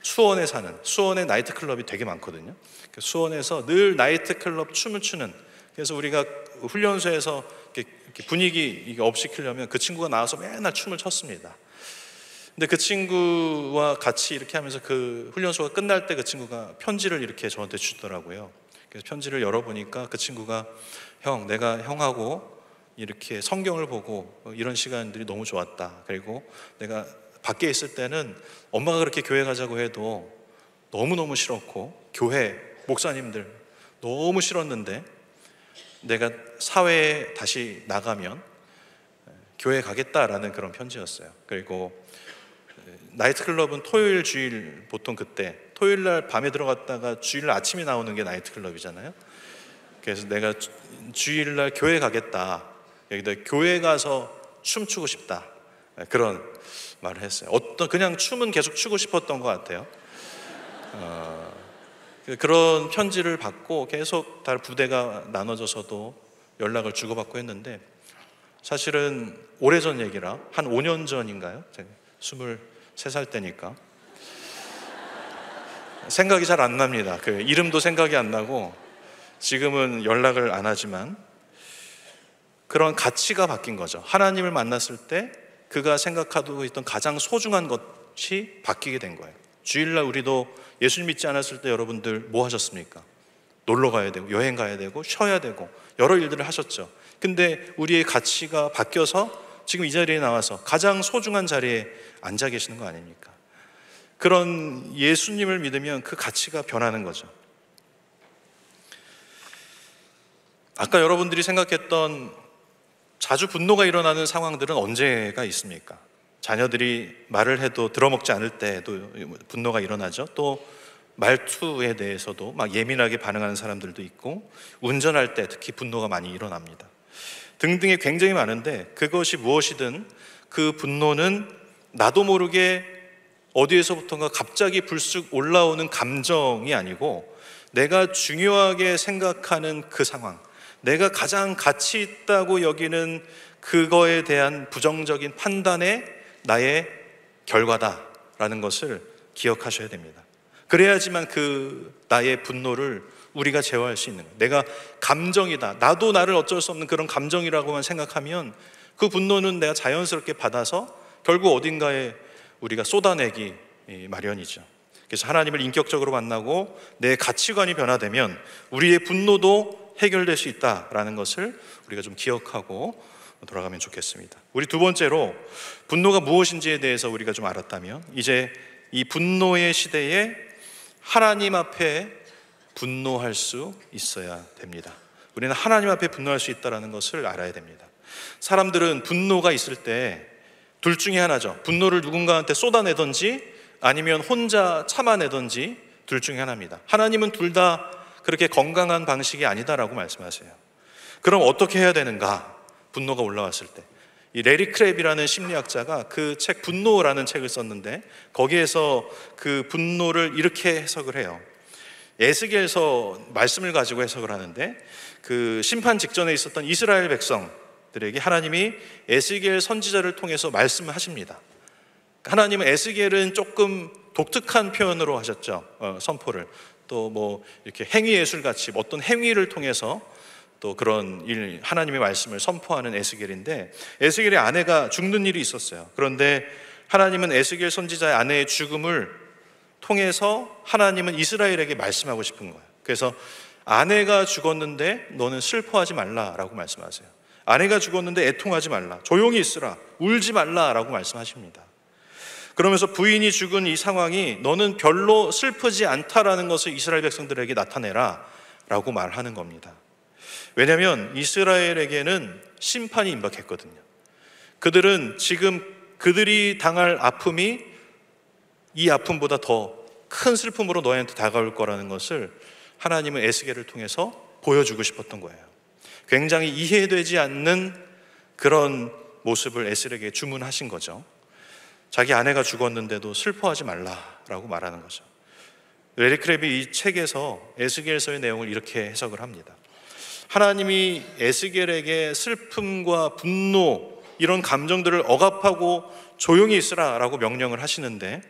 수원에 나이트클럽이 되게 많거든요. 수원에서 늘 나이트클럽 춤을 추는, 그래서 우리가 훈련소에서 이렇게 분위기 업 시키려면 그 친구가 나와서 맨날 춤을 췄습니다. 근데 그 친구와 같이 이렇게 하면서 그 훈련소가 끝날 때 그 친구가 편지를 이렇게 저한테 주더라고요. 그래서 편지를 열어보니까 그 친구가, 형, 내가 형하고 이렇게 성경을 보고 이런 시간들이 너무 좋았다. 그리고 내가 밖에 있을 때는 엄마가 그렇게 교회 가자고 해도 너무너무 싫었고, 교회 목사님들 너무 싫었는데, 내가 사회에 다시 나가면 교회 가겠다라는 그런 편지였어요. 그리고 나이트클럽은 토요일 주일, 보통 그때 토요일날 밤에 들어갔다가 주일날 아침에 나오는 게 나이트클럽이잖아요. 그래서 내가 주일날 교회 가겠다, 여기다 교회 가서 춤추고 싶다, 그런 말을 했어요. 그냥 춤은 계속 추고 싶었던 것 같아요. 그런 편지를 받고 계속 다 부대가 나눠져서도 연락을 주고받고 했는데, 사실은 오래전 얘기라 한 5년 전인가요? 제가 23살 때니까 생각이 잘 안 납니다. 그 이름도 생각이 안 나고 지금은 연락을 안 하지만, 그런 가치가 바뀐 거죠. 하나님을 만났을 때 그가 생각하고 있던 가장 소중한 것이 바뀌게 된 거예요. 주일날 우리도 예수님 믿지 않았을 때 여러분들 뭐 하셨습니까? 놀러 가야 되고, 여행 가야 되고, 쉬어야 되고, 여러 일들을 하셨죠. 근데 우리의 가치가 바뀌어서 지금 이 자리에 나와서 가장 소중한 자리에 앉아 계시는 거 아닙니까? 그런 예수님을 믿으면 그 가치가 변하는 거죠. 아까 여러분들이 생각했던 자주 분노가 일어나는 상황들은 언제가 있습니까? 자녀들이 말을 해도 들어먹지 않을 때도 분노가 일어나죠. 또 말투에 대해서도 막 예민하게 반응하는 사람들도 있고, 운전할 때 특히 분노가 많이 일어납니다. 등등이 굉장히 많은데, 그것이 무엇이든 그 분노는 나도 모르게 어디에서부턴가 갑자기 불쑥 올라오는 감정이 아니고, 내가 중요하게 생각하는 그 상황, 내가 가장 가치 있다고 여기는 그거에 대한 부정적인 판단의 나의 결과다라는 것을 기억하셔야 됩니다. 그래야지만 그 나의 분노를 우리가 제어할 수 있는 거예요. 내가 감정이다, 나도 나를 어쩔 수 없는 그런 감정이라고만 생각하면 그 분노는 내가 자연스럽게 받아서 결국 어딘가에 우리가 쏟아내기 마련이죠. 그래서 하나님을 인격적으로 만나고 내 가치관이 변화되면 우리의 분노도 해결될 수 있다라는 것을 우리가 좀 기억하고 돌아가면 좋겠습니다. 우리 두 번째로, 분노가 무엇인지에 대해서 우리가 좀 알았다면, 이제 이 분노의 시대에 하나님 앞에 분노할 수 있어야 됩니다. 우리는 하나님 앞에 분노할 수 있다는 것을 알아야 됩니다. 사람들은 분노가 있을 때 둘 중에 하나죠. 분노를 누군가한테 쏟아내든지 아니면 혼자 참아내든지 둘 중에 하나입니다. 하나님은 둘 다 그렇게 건강한 방식이 아니다라고 말씀하세요. 그럼 어떻게 해야 되는가? 분노가 올라왔을 때, 이 레리 크랩이라는 심리학자가 그 책 분노라는 책을 썼는데, 거기에서 그 분노를 이렇게 해석을 해요. 에스겔서 말씀을 가지고 해석을 하는데, 그 심판 직전에 있었던 이스라엘 백성들에게 하나님이 에스겔 선지자를 통해서 말씀을 하십니다. 하나님은 에스겔은 조금 독특한 표현으로 하셨죠. 선포를. 또 뭐 이렇게 행위예술 같이 어떤 행위를 통해서 또 그런 일, 하나님의 말씀을 선포하는 에스겔인데, 에스겔의 아내가 죽는 일이 있었어요. 그런데 하나님은 에스겔 선지자의 아내의 죽음을 통해서 하나님은 이스라엘에게 말씀하고 싶은 거예요. 그래서 아내가 죽었는데 너는 슬퍼하지 말라라고 말씀하세요. 아내가 죽었는데 애통하지 말라, 조용히 있으라, 울지 말라라고 말씀하십니다. 그러면서 부인이 죽은 이 상황이 너는 별로 슬프지 않다라는 것을 이스라엘 백성들에게 나타내라 라고 말하는 겁니다. 왜냐하면 이스라엘에게는 심판이 임박했거든요. 그들은 지금 그들이 당할 아픔이 이 아픔보다 더 큰 슬픔으로 너희한테 다가올 거라는 것을 하나님은 에스겔을 통해서 보여주고 싶었던 거예요. 굉장히 이해되지 않는 그런 모습을 에스겔에게 주문하신 거죠. 자기 아내가 죽었는데도 슬퍼하지 말라라고 말하는 거죠. 레리 크랩이 이 책에서 에스겔서의 내용을 이렇게 해석을 합니다. 하나님이 에스겔에게 슬픔과 분노 이런 감정들을 억압하고 조용히 있으라라고 명령을 하시는데,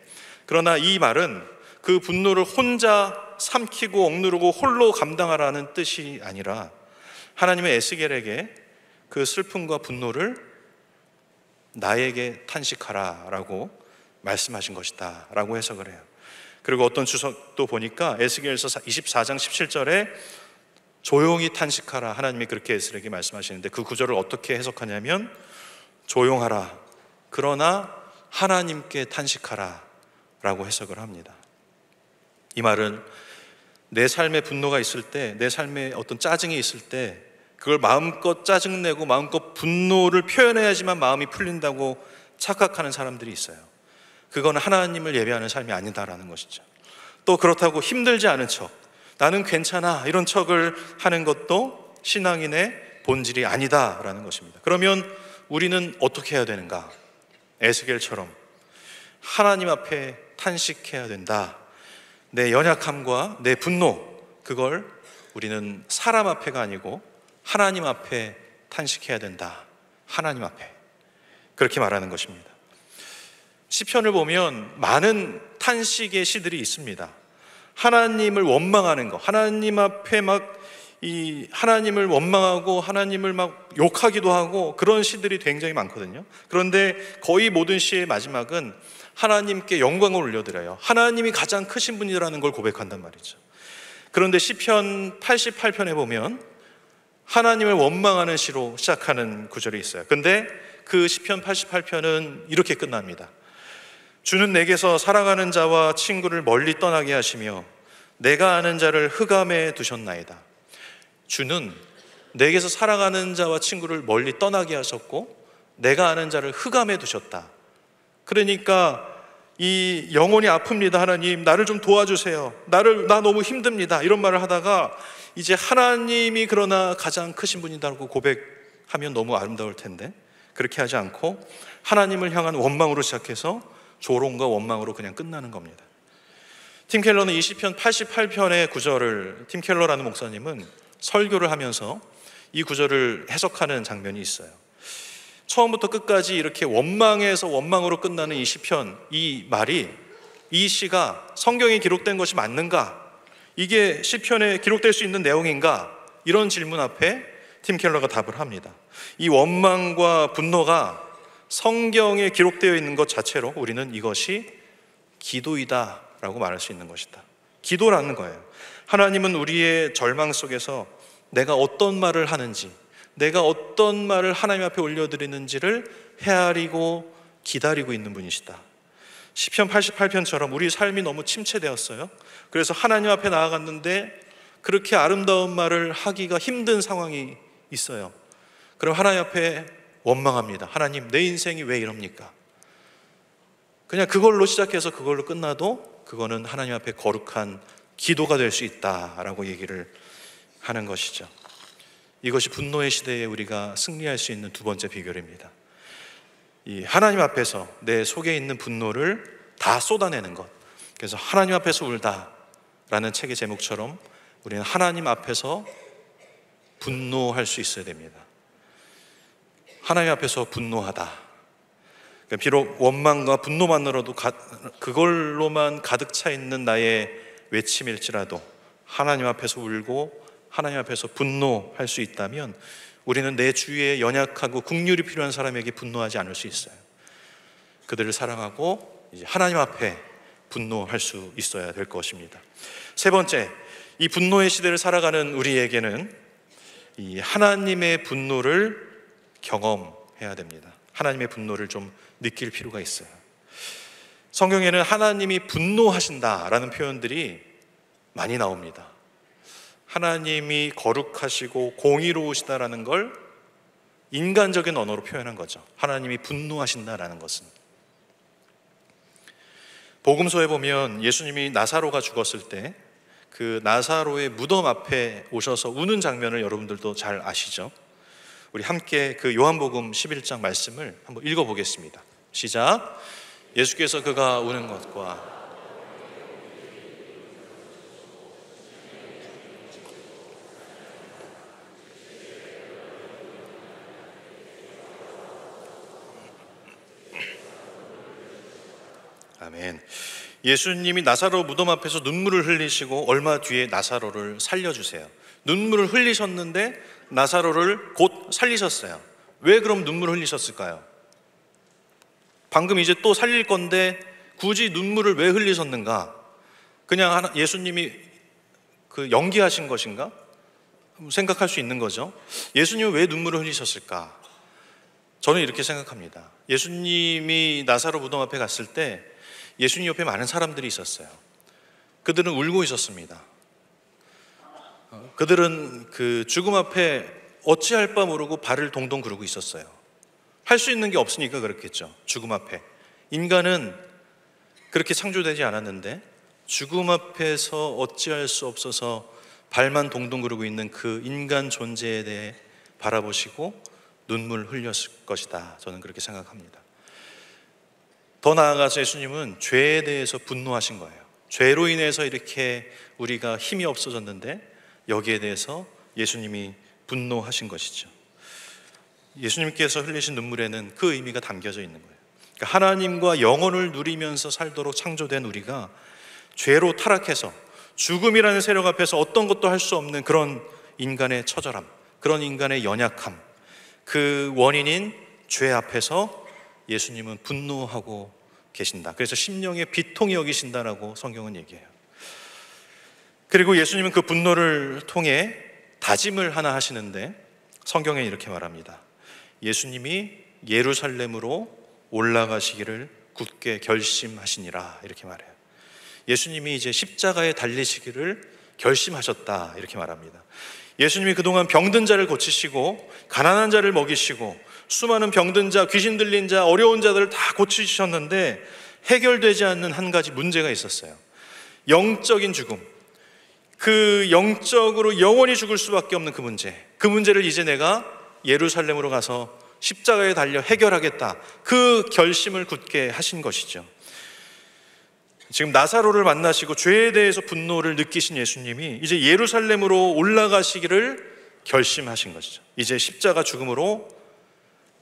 그러나 이 말은 그 분노를 혼자 삼키고 억누르고 홀로 감당하라는 뜻이 아니라 하나님은 에스겔에게 그 슬픔과 분노를 나에게 탄식하라라고 말씀하신 것이다 라고 해석을 해요. 그리고 어떤 주석도 보니까 에스겔서 24장 17절에 조용히 탄식하라, 하나님이 그렇게 에스겔에게 말씀하시는데 그 구절을 어떻게 해석하냐면 조용하라, 그러나 하나님께 탄식하라 라고 해석을 합니다. 이 말은 내 삶에 분노가 있을 때, 내 삶에 어떤 짜증이 있을 때 그걸 마음껏 짜증내고 마음껏 분노를 표현해야지만 마음이 풀린다고 착각하는 사람들이 있어요. 그건 하나님을 예배하는 삶이 아니다라는 것이죠. 또 그렇다고 힘들지 않은 척, 나는 괜찮아 이런 척을 하는 것도 신앙인의 본질이 아니다라는 것입니다. 그러면 우리는 어떻게 해야 되는가? 에스겔처럼 하나님 앞에 탄식해야 된다. 내 연약함과 내 분노, 그걸 우리는 사람 앞에가 아니고 하나님 앞에 탄식해야 된다. 하나님 앞에. 그렇게 말하는 것입니다. 시편을 보면 많은 탄식의 시들이 있습니다. 하나님을 원망하는 것, 하나님 앞에 하나님을 원망하고 하나님을 막 욕하기도 하고 그런 시들이 굉장히 많거든요. 그런데 거의 모든 시의 마지막은 하나님께 영광을 올려드려요. 하나님이 가장 크신 분이라는 걸 고백한단 말이죠. 그런데 시편 88편에 보면 하나님을 원망하는 시로 시작하는 구절이 있어요. 근데 그 시편 88편은 이렇게 끝납니다. 주는 내게서 사랑하는 자와 친구를 멀리 떠나게 하시며 내가 아는 자를 흑암에 두셨나이다. 주는 내게서 사랑하는 자와 친구를 멀리 떠나게 하셨고 내가 아는 자를 흑암에 두셨다. 그러니까 이 영혼이 아픕니다. 하나님, 나를 좀 도와주세요. 나 너무 힘듭니다. 이런 말을 하다가 이제 하나님이 그러나 가장 크신 분이다라고 고백하면 너무 아름다울 텐데 그렇게 하지 않고 하나님을 향한 원망으로 시작해서 조롱과 원망으로 그냥 끝나는 겁니다. 팀 켈러는 이 시편 88편의 구절을, 팀 켈러라는 목사님은 설교를 하면서 이 구절을 해석하는 장면이 있어요. 처음부터 끝까지 이렇게 원망에서 원망으로 끝나는 이 시편, 이 말이, 이 시가 성경에 기록된 것이 맞는가? 이게 시편에 기록될 수 있는 내용인가? 이런 질문 앞에 팀 켈러가 답을 합니다. 이 원망과 분노가 성경에 기록되어 있는 것 자체로 우리는 이것이 기도이다 라고 말할 수 있는 것이다. 기도라는 거예요. 하나님은 우리의 절망 속에서 내가 어떤 말을 하는지, 내가 어떤 말을 하나님 앞에 올려드리는지를 헤아리고 기다리고 있는 분이시다. 시편 88편처럼 우리 삶이 너무 침체되었어요. 그래서 하나님 앞에 나아갔는데 그렇게 아름다운 말을 하기가 힘든 상황이 있어요. 그럼 하나님 앞에 원망합니다. 하나님, 내 인생이 왜 이럽니까? 그냥 그걸로 시작해서 그걸로 끝나도 그거는 하나님 앞에 거룩한 기도가 될 수 있다라고 얘기를 하는 것이죠. 이것이 분노의 시대에 우리가 승리할 수 있는 두 번째 비결입니다. 이 하나님 앞에서 내 속에 있는 분노를 다 쏟아내는 것. 그래서 하나님 앞에서 울다라는 책의 제목처럼 우리는 하나님 앞에서 분노할 수 있어야 됩니다. 하나님 앞에서 분노하다. 그러니까 비록 원망과 분노만으로도 그걸로만 가득 차 있는 나의 외침일지라도 하나님 앞에서 울고 하나님 앞에서 분노할 수 있다면 우리는 내 주위에 연약하고 긍휼이 필요한 사람에게 분노하지 않을 수 있어요. 그들을 사랑하고 이제 하나님 앞에 분노할 수 있어야 될 것입니다. 세 번째, 이 분노의 시대를 살아가는 우리에게는 이 하나님의 분노를 경험해야 됩니다. 하나님의 분노를 좀 느낄 필요가 있어요. 성경에는 하나님이 분노하신다라는 표현들이 많이 나옵니다. 하나님이 거룩하시고 공의로우시다라는 걸 인간적인 언어로 표현한 거죠. 하나님이 분노하신다라는 것은. 복음서에 보면 예수님이 나사로가 죽었을 때 그 나사로의 무덤 앞에 오셔서 우는 장면을 여러분들도 잘 아시죠? 우리 함께 그 요한복음 11장 말씀을 한번 읽어보겠습니다. 시작. 예수께서 그가 우는 것과 아멘. 예수님이 나사로 무덤 앞에서 눈물을 흘리시고 얼마 뒤에 나사로를 살려주세요. 눈물을 흘리셨는데 나사로를 곧 살리셨어요. 왜 그럼 눈물을 흘리셨을까요? 방금 이제 또 살릴 건데 굳이 눈물을 왜 흘리셨는가? 그냥 예수님이 그 연기하신 것인가? 생각할 수 있는 거죠. 예수님은 왜 눈물을 흘리셨을까? 저는 이렇게 생각합니다. 예수님이 나사로 무덤 앞에 갔을 때 예수님 옆에 많은 사람들이 있었어요. 그들은 울고 있었습니다. 그들은 그 죽음 앞에 어찌할 바 모르고 발을 동동 구르고 있었어요. 할 수 있는 게 없으니까 그렇겠죠. 죽음 앞에. 인간은 그렇게 창조되지 않았는데 죽음 앞에서 어찌할 수 없어서 발만 동동 구르고 있는 그 인간 존재에 대해 바라보시고 눈물 흘렸을 것이다. 저는 그렇게 생각합니다. 더 나아가서 예수님은 죄에 대해서 분노하신 거예요. 죄로 인해서 이렇게 우리가 힘이 없어졌는데 여기에 대해서 예수님이 분노하신 것이죠. 예수님께서 흘리신 눈물에는 그 의미가 담겨져 있는 거예요. 그러니까 하나님과 영혼을 누리면서 살도록 창조된 우리가 죄로 타락해서 죽음이라는 세력 앞에서 어떤 것도 할 수 없는 그런 인간의 처절함, 그런 인간의 연약함, 그 원인인 죄 앞에서 예수님은 분노하고 계신다. 그래서 심령의 비통히 여기신다라고 성경은 얘기해요. 그리고 예수님은 그 분노를 통해 다짐을 하나 하시는데 성경에 이렇게 말합니다. 예수님이 예루살렘으로 올라가시기를 굳게 결심하시니라 이렇게 말해요. 예수님이 이제 십자가에 달리시기를 결심하셨다 이렇게 말합니다. 예수님이 그동안 병든 자를 고치시고 가난한 자를 먹이시고 수많은 병든 자, 귀신 들린 자, 어려운 자들을 다 고치셨는데 해결되지 않는 한 가지 문제가 있었어요. 영적인 죽음. 그 영적으로 영원히 죽을 수밖에 없는 그 문제. 그 문제를 이제 내가 예루살렘으로 가서 십자가에 달려 해결하겠다. 그 결심을 굳게 하신 것이죠. 지금 나사로를 만나시고 죄에 대해서 분노를 느끼신 예수님이 이제 예루살렘으로 올라가시기를 결심하신 것이죠. 이제 십자가 죽음으로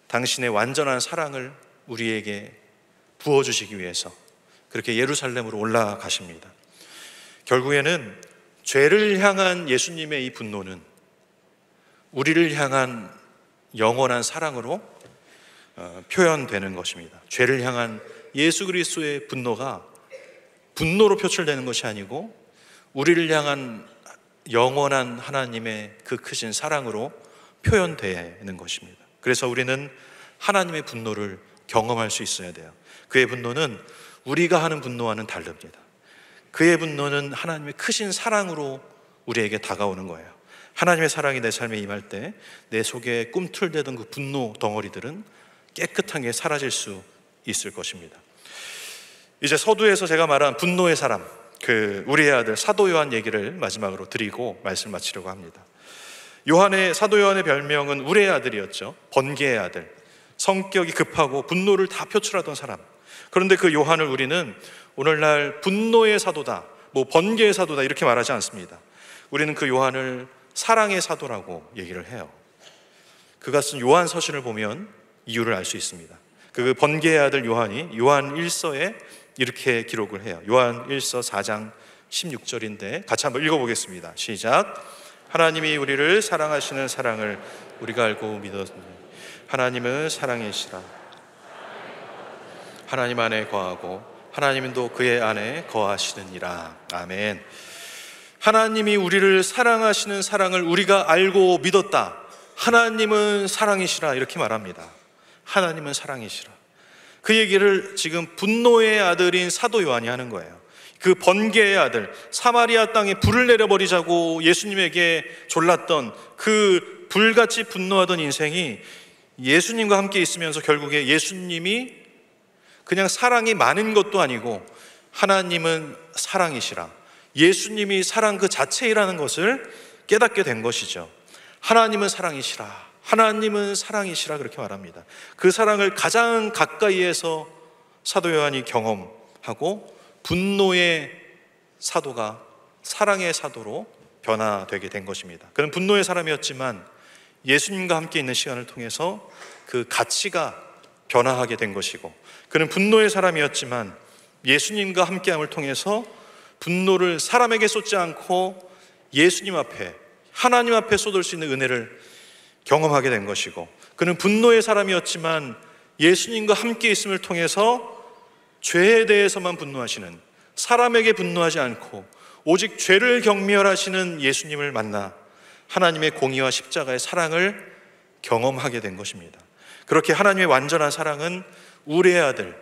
당신의 완전한 사랑을 우리에게 부어주시기 위해서 그렇게 예루살렘으로 올라가십니다. 결국에는 죄를 향한 예수님의 이 분노는 우리를 향한 영원한 사랑으로 표현되는 것입니다. 죄를 향한 예수 그리스도의 분노가 분노로 표출되는 것이 아니고 우리를 향한 영원한 하나님의 그 크신 사랑으로 표현되는 것입니다. 그래서 우리는 하나님의 분노를 경험할 수 있어야 돼요. 그의 분노는 우리가 하는 분노와는 다릅니다. 그의 분노는 하나님의 크신 사랑으로 우리에게 다가오는 거예요. 하나님의 사랑이 내 삶에 임할 때 내 속에 꿈틀대던 그 분노 덩어리들은 깨끗하게 사라질 수 있을 것입니다. 이제 서두에서 제가 말한 분노의 사람, 그 우리의 아들 사도 요한 얘기를 마지막으로 드리고 말씀 마치려고 합니다. 사도 요한의 별명은 우리의 아들이었죠. 번개의 아들. 성격이 급하고 분노를 다 표출하던 사람. 그런데 그 요한을 우리는 오늘날 분노의 사도다, 번개의 사도다 이렇게 말하지 않습니다. 우리는 그 요한을 사랑의 사도라고 얘기를 해요. 그가 쓴 요한 서신을 보면 이유를 알 수 있습니다. 그 번개의 아들 요한이 요한 1서에 이렇게 기록을 해요. 요한 1서 4장 16절인데 같이 한번 읽어보겠습니다. 시작. 하나님이 우리를 사랑하시는 사랑을 우리가 알고 믿었으니 하나님은 사랑이시라. 하나님 안에 거하고 하나님은 또 그의 안에 거하시느니라. 아멘. 하나님이 우리를 사랑하시는 사랑을 우리가 알고 믿었다. 하나님은 사랑이시라 이렇게 말합니다. 하나님은 사랑이시라. 그 얘기를 지금 분노의 아들인 사도 요한이 하는 거예요. 그 번개의 아들, 사마리아 땅에 불을 내려버리자고 예수님에게 졸랐던 그 불같이 분노하던 인생이 예수님과 함께 있으면서 결국에 예수님이 그냥 사랑이 많은 것도 아니고 하나님은 사랑이시라. 예수님이 사랑 그 자체이라는 것을 깨닫게 된 것이죠. 하나님은 사랑이시라. 하나님은 사랑이시라 그렇게 말합니다. 그 사랑을 가장 가까이에서 사도 요한이 경험하고 분노의 사도가 사랑의 사도로 변화되게 된 것입니다. 그는 분노의 사람이었지만 예수님과 함께 있는 시간을 통해서 그 가치가 변화하게 된 것이고, 그는 분노의 사람이었지만 예수님과 함께함을 통해서 분노를 사람에게 쏟지 않고 예수님 앞에, 하나님 앞에 쏟을 수 있는 은혜를 경험하게 된 것이고, 그는 분노의 사람이었지만 예수님과 함께 있음을 통해서 죄에 대해서만 분노하시는, 사람에게 분노하지 않고 오직 죄를 경멸하시는 예수님을 만나 하나님의 공의와 십자가의 사랑을 경험하게 된 것입니다. 그렇게 하나님의 완전한 사랑은 우리의 아들,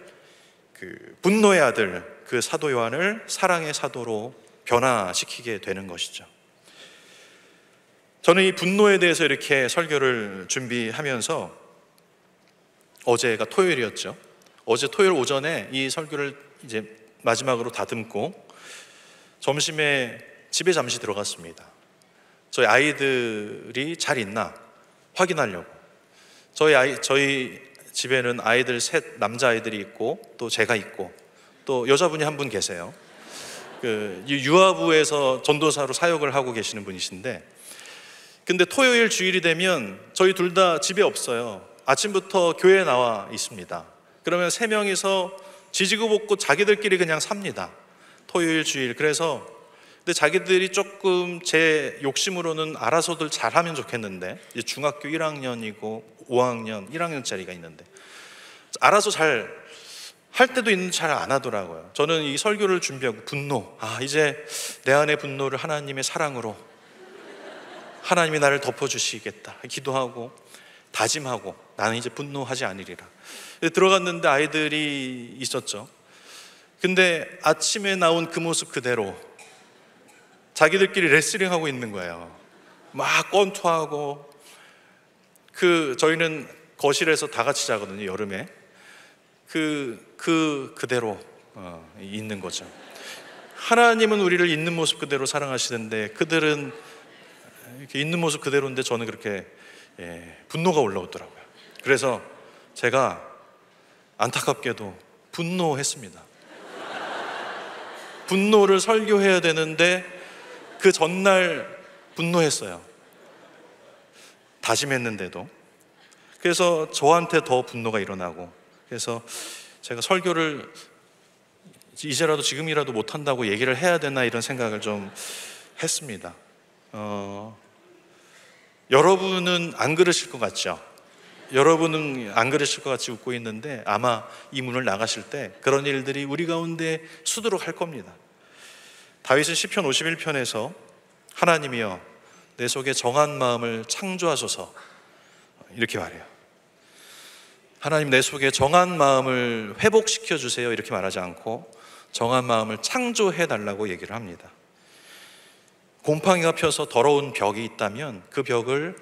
그 분노의 아들, 그 사도 요한을 사랑의 사도로 변화시키게 되는 것이죠. 저는 이 분노에 대해서 이렇게 설교를 준비하면서, 어제가 토요일이었죠. 어제 토요일 오전에 이 설교를 이제 마지막으로 다듬고 점심에 집에 잠시 들어갔습니다. 저희 아이들이 잘 있나 확인하려고. 저희 집에는 아이들 셋, 남자아이들이 있고 또 제가 있고 또 여자분이 한 분 계세요. 그 유아부에서 전도사로 사역을 하고 계시는 분이신데, 근데 토요일 주일이 되면 저희 둘 다 집에 없어요. 아침부터 교회에 나와 있습니다. 그러면 세 명이서 지지고 볶고 자기들끼리 그냥 삽니다. 토요일 주일. 그래서 근데 자기들이 조금 제 욕심으로는 알아서들 잘하면 좋겠는데, 이제 중학교 1학년이고 5학년, 1학년짜리가 있는데 알아서 잘 할 때도 있는데 잘 안 하더라고요. 저는 이 설교를 준비하고 분노, 이제 내 안의 분노를 하나님의 사랑으로 하나님이 나를 덮어주시겠다 기도하고 다짐하고 나는 이제 분노하지 않으리라. 들어갔는데 아이들이 있었죠. 근데 아침에 나온 그 모습 그대로 자기들끼리 레슬링하고 있는 거예요. 막 권투하고. 저희는 거실에서 다 같이 자거든요, 여름에. 그대로 있는 거죠. 하나님은 우리를 있는 모습 그대로 사랑하시는데 그들은 이렇게 있는 모습 그대로인데 저는 그렇게 분노가 올라오더라고요. 그래서 제가 안타깝게도 분노했습니다. 분노를 설교해야 되는데 그 전날 분노했어요. 다짐했는데도. 그래서 저한테 더 분노가 일어나고, 그래서 제가 설교를 이제라도 지금이라도 못한다고 얘기를 해야 되나 이런 생각을 좀 했습니다. 여러분은 안 그러실 것 같죠? 여러분은 안 그러실 것 같이 웃고 있는데 아마 이 문을 나가실 때 그런 일들이 우리 가운데 수두룩 할 겁니다. 다윗은 시편 51편에서 하나님이여 내 속에 정한 마음을 창조하소서 이렇게 말해요. 하나님 내 속에 정한 마음을 회복시켜 주세요 이렇게 말하지 않고 정한 마음을 창조해 달라고 얘기를 합니다. 곰팡이가 펴서 더러운 벽이 있다면 그 벽을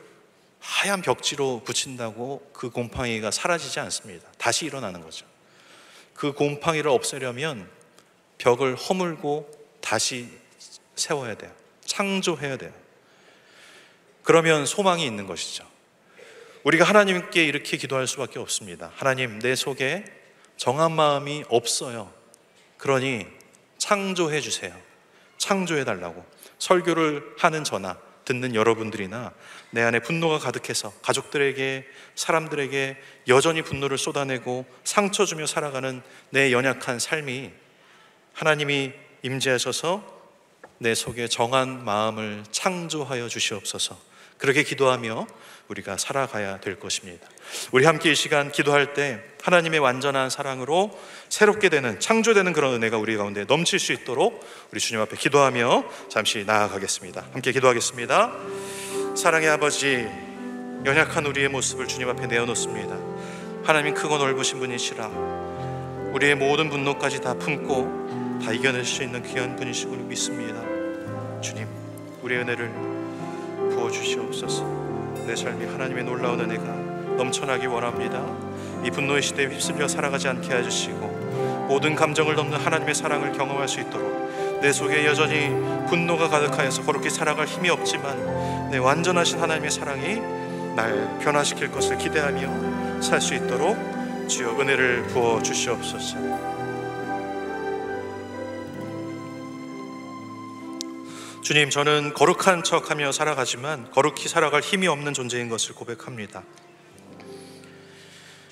하얀 벽지로 붙인다고 그 곰팡이가 사라지지 않습니다. 다시 일어나는 거죠. 그 곰팡이를 없애려면 벽을 허물고 다시 세워야 돼요. 창조해야 돼요. 그러면 소망이 있는 것이죠. 우리가 하나님께 이렇게 기도할 수밖에 없습니다. 하나님, 내 속에 정한 마음이 없어요. 그러니 창조해 주세요. 창조해 달라고. 설교를 하는 저나 듣는 여러분들이나 내 안에 분노가 가득해서 가족들에게, 사람들에게 여전히 분노를 쏟아내고 상처 주며 살아가는 내 연약한 삶이 하나님이 임재하셔서 내 속에 정한 마음을 창조하여 주시옵소서. 그렇게 기도하며 우리가 살아가야 될 것입니다. 우리 함께 이 시간 기도할 때 하나님의 완전한 사랑으로 새롭게 되는, 창조되는 그런 은혜가 우리 가운데 넘칠 수 있도록 우리 주님 앞에 기도하며 잠시 나아가겠습니다. 함께 기도하겠습니다. 사랑의 아버지, 연약한 우리의 모습을 주님 앞에 내어놓습니다. 하나님 크고 넓으신 분이시라 우리의 모든 분노까지 다 품고 다 이겨낼 수 있는 귀한 분이시고 믿습니다. 주님, 우리의 은혜를 부어주시옵소서. 내 삶이 하나님의 놀라운 은혜가 넘쳐나기 원합니다. 이 분노의 시대에 휩쓸려 살아가지 않게 해주시고 모든 감정을 넘는 하나님의 사랑을 경험할 수 있도록, 내 속에 여전히 분노가 가득하여서 거룩히 살아갈 힘이 없지만 내 완전하신 하나님의 사랑이 날 변화시킬 것을 기대하며 살 수 있도록 주여 은혜를 부어 주시옵소서. 주님, 저는 거룩한 척하며 살아가지만 거룩히 살아갈 힘이 없는 존재인 것을 고백합니다.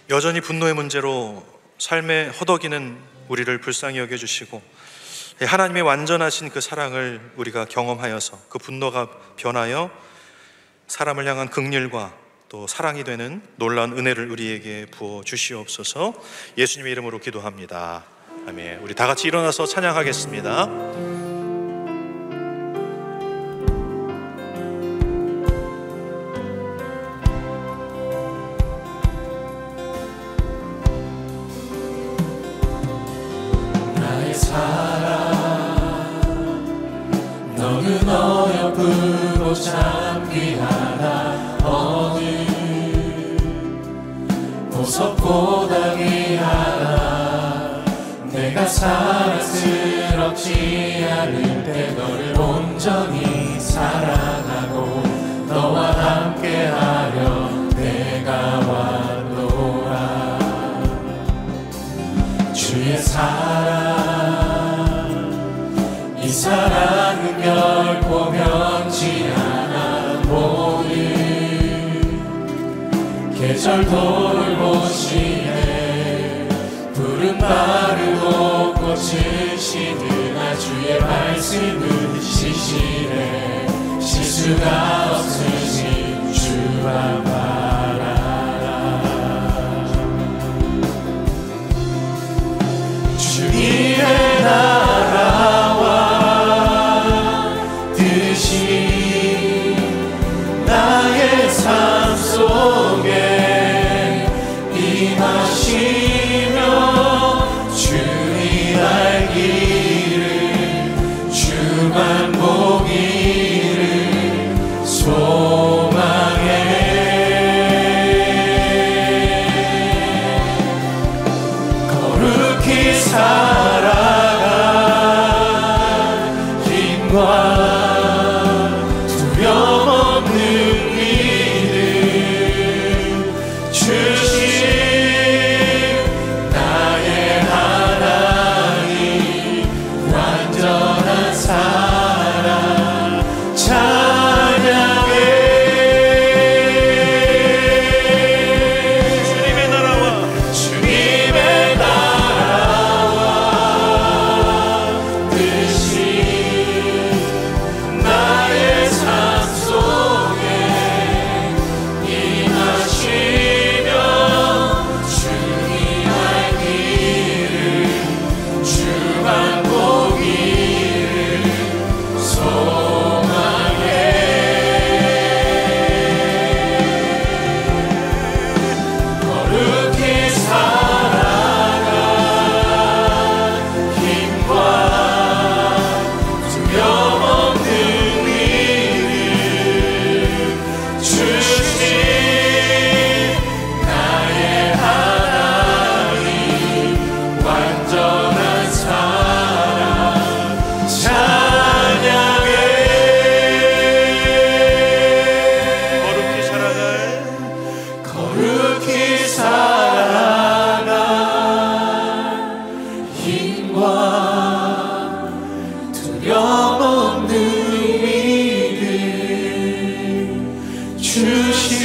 여전히 분노의 문제로 삶에 허덕이는 우리를 불쌍히 여겨주시고 하나님의 완전하신 그 사랑을 우리가 경험하여서 그 분노가 변하여 사람을 향한 긍휼과 또 사랑이 되는 놀라운 은혜를 우리에게 부어 주시옵소서. 예수님의 이름으로 기도합니다. 아멘. 우리 다 같이 일어나서 찬양하겠습니다.
너는 어여쁘고 참 귀하다. 어느 보석보다 귀하다. 내가 사랑스럽지 않을 때 너를 온전히 사랑하고 너와 함께하려 내가 왔노라. 주의 사랑, 이 사랑은 결코 변치 않아. 모든 계절 돌보시네. 푸른 마르고 꽃을 시드나 주의 말씀은 시시해. 실수가 없으신 주만 바라라. 주의 나라와 뜻이 나의 삶 속에 임하시며 주의 알기를 주만 보기를 소망해. 거룩히 살아가 힘과 두려움 없는 믿음 주신 나의 하나님. 완전한 사랑 찬양해. 주님의 나라와 주님의 나라와 뜻이 나의 삶 속에 임하시며 주님 알기를 주만 보기를 소망해. 거룩히 살아가 힘과 두려움 없는 믿음 주신 나의 하나님. 완전한 사랑 찬양해.
거룩히 살아갈
거룩히 살아가 힘과 두려움 없는 믿음 주신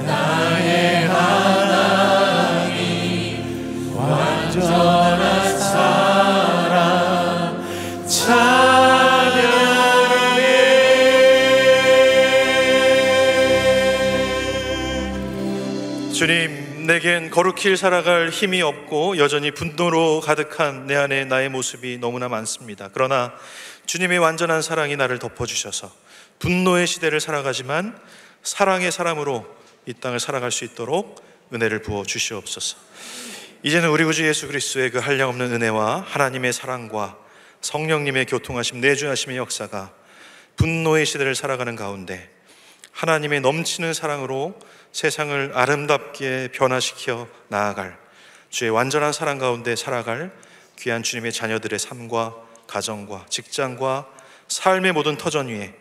나의 하나님. 완전한 사랑 찬양해.
주님, 내겐 거룩히 살아갈 힘이 없고 여전히 분노로 가득한 내 안에 나의 모습이 너무나 많습니다. 그러나 주님의 완전한 사랑이 나를 덮어주셔서 분노의 시대를 살아가지만 사랑의 사람으로 이 땅을 살아갈 수 있도록 은혜를 부어 주시옵소서. 이제는 우리 구주 예수 그리스도의 그 한량없는 은혜와 하나님의 사랑과 성령님의 교통하심, 내주하심의 역사가 분노의 시대를 살아가는 가운데 하나님의 넘치는 사랑으로 세상을 아름답게 변화시켜 나아갈 주의 완전한 사랑 가운데 살아갈 귀한 주님의 자녀들의 삶과 가정과 직장과 삶의 모든 터전 위에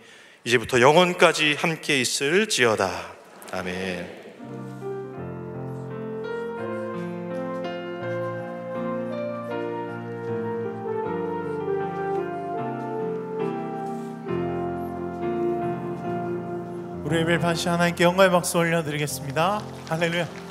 이제부터 영원까지 함께 있을지어다. 아멘.
우리 예배를 다시 하나님께 영광의 박수 올려드리겠습니다. 할렐루야.